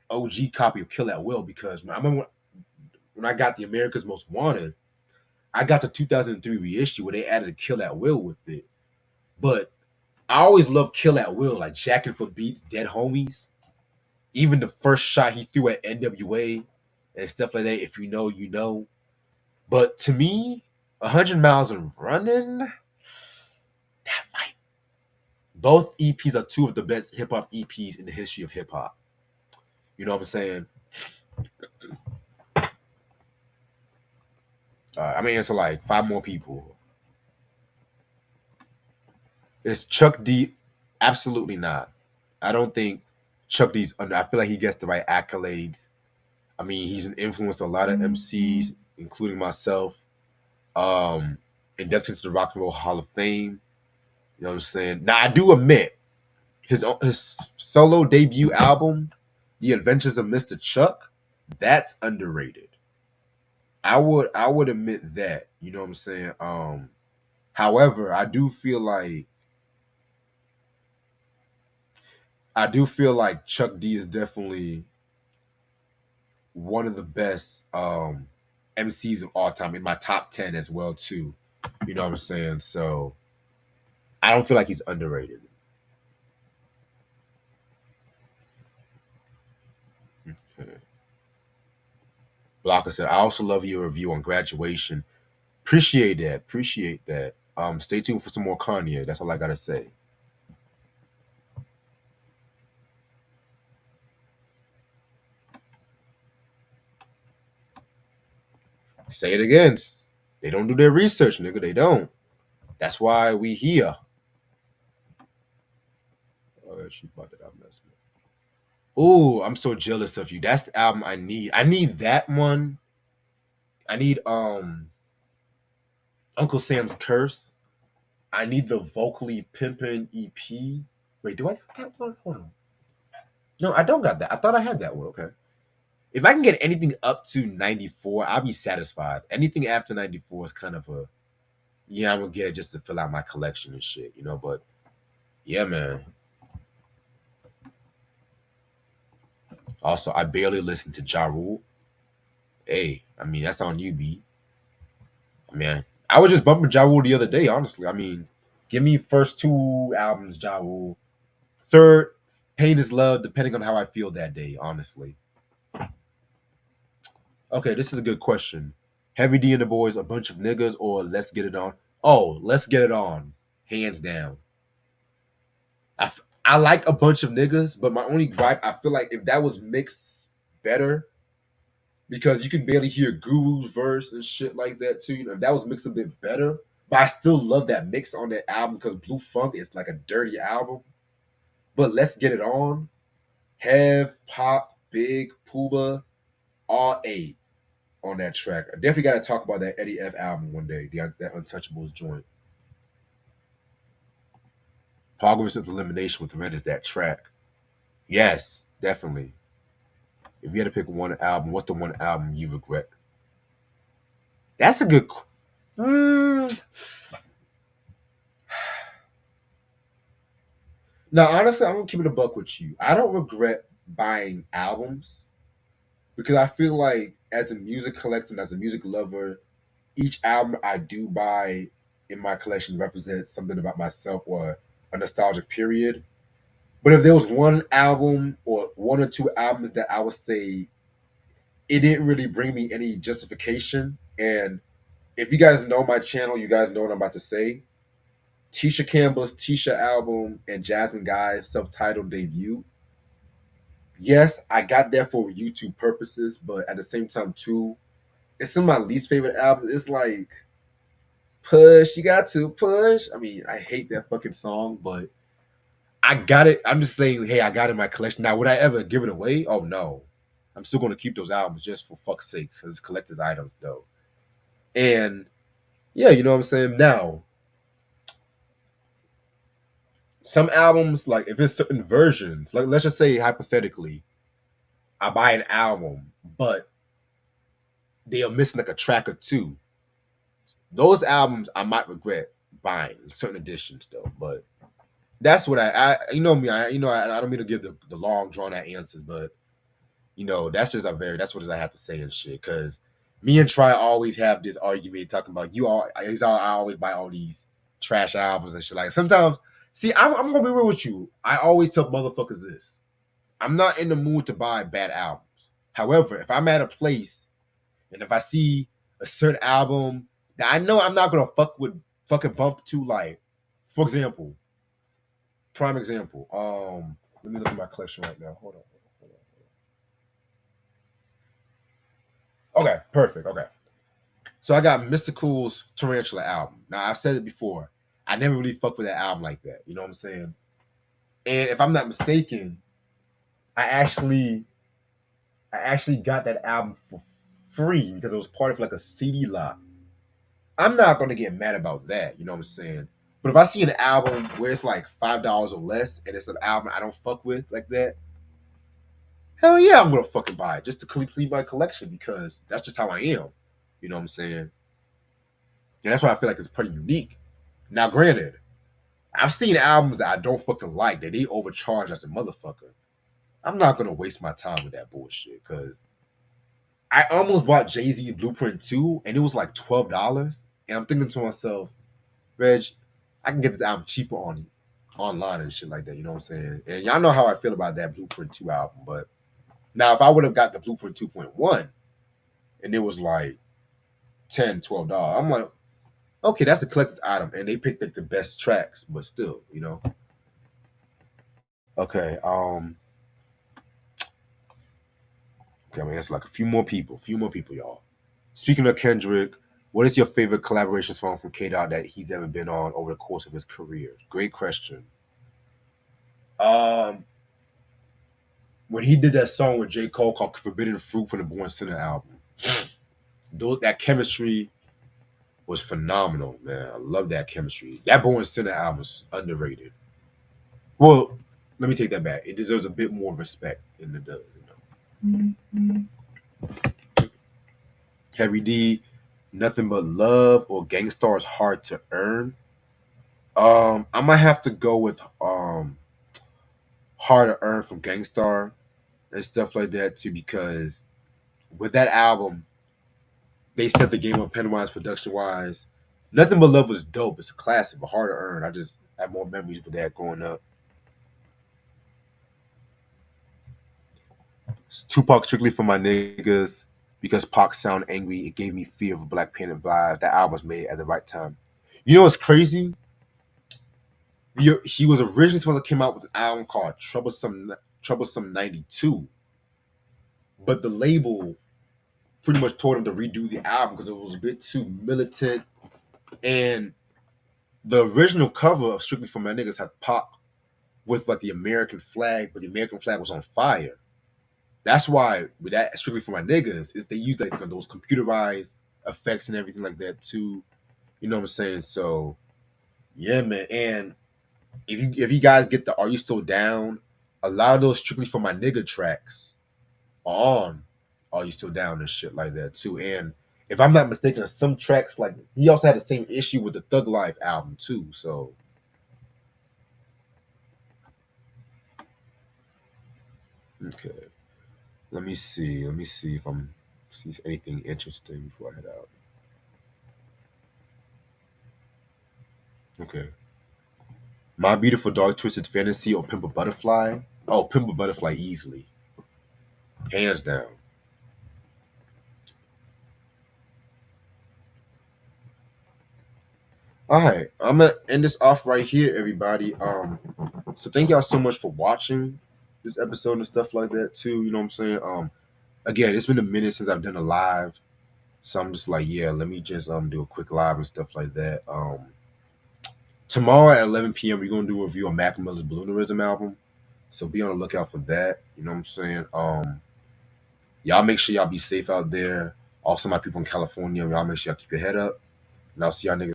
OG copy of Kill at Will because I remember when I got the America's Most Wanted, I got the 2003 reissue where they added a Kill at Will with it. But I always loved Kill at Will, like Jacking for Beats, Dead Homies. Even the first shot he threw at NWA and stuff like that. If you know, you know. But to me, 100 Miles and Running, that might. Both EPs are two of the best hip hop EPs in the history of hip hop. You know what I'm saying? I'm gonna answer like five more people. Is Chuck D? Absolutely not. I don't think Chuck D's under. I feel like he gets the right accolades. I mean, he's an influence on a lot of MCs, including myself. Um, Inducted to the Rock and Roll Hall of Fame. You know what I'm saying? Now, I do admit his solo debut album, The Adventures of Mr. Chuck, that's underrated. I would admit that. You know what I'm saying? However, I do feel like Chuck D is definitely one of the best MCs of all time in my top 10 as well too. You know what I'm saying? So I don't feel like he's underrated. Okay. Blocker said, I also love your review on Graduation. Appreciate that. Appreciate that. Stay tuned for some more Kanye. That's all I gotta say. Say it again. They don't do their research, nigga. They don't. That's why we here. Oh, she bought that album. That's Ooh, I'm so jealous of you. That's the album I need. I need that one. I need Uncle Sam's Curse. I need the vocally pimpin' EP. Wait, do I have that one? Hold on. No, I don't got that. I thought I had that one. Okay. If I can get anything up to 94, I'll be satisfied. Anything after 94 is kind of a yeah, I'm gonna get it just to fill out my collection and shit, you know. But yeah, man. Also, I barely listen to Ja Rule. Hey, I mean that's on you, B. I mean, I was just bumping Ja Rule the other day, honestly. I mean, give me first two albums, Ja Rule. Third, Pain is Love, depending on how I feel that day, honestly. Okay, this is a good question. Heavy D and the Boys, a bunch of niggas, or Let's Get It On? Oh, Let's Get It On, hands down. I like a bunch of niggas, but my only gripe, I feel like if that was mixed better, because you can barely hear Guru's verse and shit like that too. You know, if that was mixed a bit better, but I still love that mix on that album because Blue Funk is like a dirty album. But Let's Get It On, Hev, Pop, Big, Pooba, all eight on that track. I definitely got to talk about that Eddie F album one day, that Untouchables joint. Progress with Elimination with Red is that track. Yes, definitely. If you had to pick one album, what's the one album you regret? That's a good. Mm. Now, honestly, I'm gonna keep it a buck with you. I don't regret buying albums because I feel like as a music collector and as a music lover, each album I do buy in my collection represents something about myself or a nostalgic period. But if there was one album or one or two albums that I would say it didn't really bring me any justification, and if you guys know my channel, you guys know what I'm about to say. Tisha Campbell's Tisha album and Jasmine Guy's self-titled debut. Yes, I got that for YouTube purposes, but at the same time too, it's some of my least favorite albums. It's like push, you got to push. I mean, I hate that fucking song, but I got it. I'm just saying, hey, I got it in my collection. Now, would I ever give it away? Oh no. I'm still gonna keep those albums just for fuck's sake, because collector's items though. And yeah, you know what I'm saying? Now, some albums, like if it's certain versions, like let's just say hypothetically, I buy an album, but they are missing like a track or two. Those albums I might regret buying certain editions though, but that's what I you know me, I don't mean to give the long drawn out answers, but that's just that's what I have to say and shit. Cause me and Try always have this argument talking about I always buy all these trash albums and shit. Like sometimes, see, I'm gonna be real with you. I always tell motherfuckers this. I'm not in the mood to buy bad albums. However, if I'm at a place and if I see a certain album that I know I'm not gonna fucking bump to, like, for example, prime example. Let me look at my collection right now. Hold on. Okay, perfect. Okay. So I got Mystical's Tarantula album. Now I've said it before. I never really fucked with that album like that. You know what I'm saying? And if I'm not mistaken, I actually I actually got that album for free because it was part of like a CD lot. I'm not gonna get mad about that, you know what I'm saying? But if I see an album where it's like $5 or less and it's an album I don't fuck with like that, hell yeah, I'm gonna fucking buy it just to complete my collection because that's just how I am. You know what I'm saying? And that's why I feel like it's pretty unique. Now, granted, I've seen albums that I don't fucking like that they overcharge as a motherfucker. I'm not gonna waste my time with that bullshit because I almost bought Jay Z Blueprint 2 and it was like $12. And I'm thinking to myself, Reg, I can get this album cheaper on online and shit like that. You know what I'm saying? And y'all know how I feel about that Blueprint 2 album. But now, if I would have got the Blueprint 2.1 and it was like $10, $12, I'm like, okay, that's a collector's item. And they picked like the best tracks, but still, you know. Okay, okay, I mean, it's like a few more people, y'all. Speaking of Kendrick, what is your favorite collaboration song from K Dot that he's ever been on over the course of his career? Great question. Um, when he did that song with J. Cole called Forbidden Fruit from the Born Sinner album. That chemistry was phenomenal, man. I love that chemistry. That Born Sinner album is underrated. Well, let me take that back. It deserves a bit more respect than it does. Heavy D, Nothing But Love or Gangstar is Hard to Earn. I might have to go with Hard to Earn from Gangstar and stuff like that too because with that album, they set the game up pen wise, production wise. Nothing But Love was dope. It's a classic, but Hard to Earn. I just have more memories with that growing up. Tupac Strictly for My Niggas because Pac sound angry. It gave me Fear of a Black Panther vibe. That album was made at the right time. You know what's crazy? He was originally supposed to come out with an album called Troublesome 92, but the label pretty much told him to redo the album because it was a bit too militant. And the original cover of Strictly for My Niggas had Pac with like the American flag, but the American flag was on fire. That's why with that Strictly for My Niggas is they use like those computerized effects and everything like that too. You know what I'm saying? So yeah, man. And if you guys get the Are You Still Down, a lot of those Strictly for My Nigga tracks are on Are You Still Down and shit like that too. And if I'm not mistaken, some tracks like he also had the same issue with the Thug Life album too. So okay, let me see. Let me see if I'm see anything interesting before I head out. Okay, My Beautiful Dark Twisted Fantasy or Pimp a Butterfly? Oh, Pimp a Butterfly easily, hands down. All right, I'm gonna end this off right here, everybody. So thank y'all so much for watching this episode and stuff like that too. You know what I'm saying? Again, it's been a minute since I've done a live, so I'm just like, yeah, let me just do a quick live and stuff like that. Tomorrow at 11 p.m. we're gonna do a review on Mac Miller's Balloonerism album, so be on the lookout for that. You know what I'm saying? Y'all make sure y'all be safe out there. Also, my people in California, y'all make sure y'all keep your head up, and I'll see y'all niggas.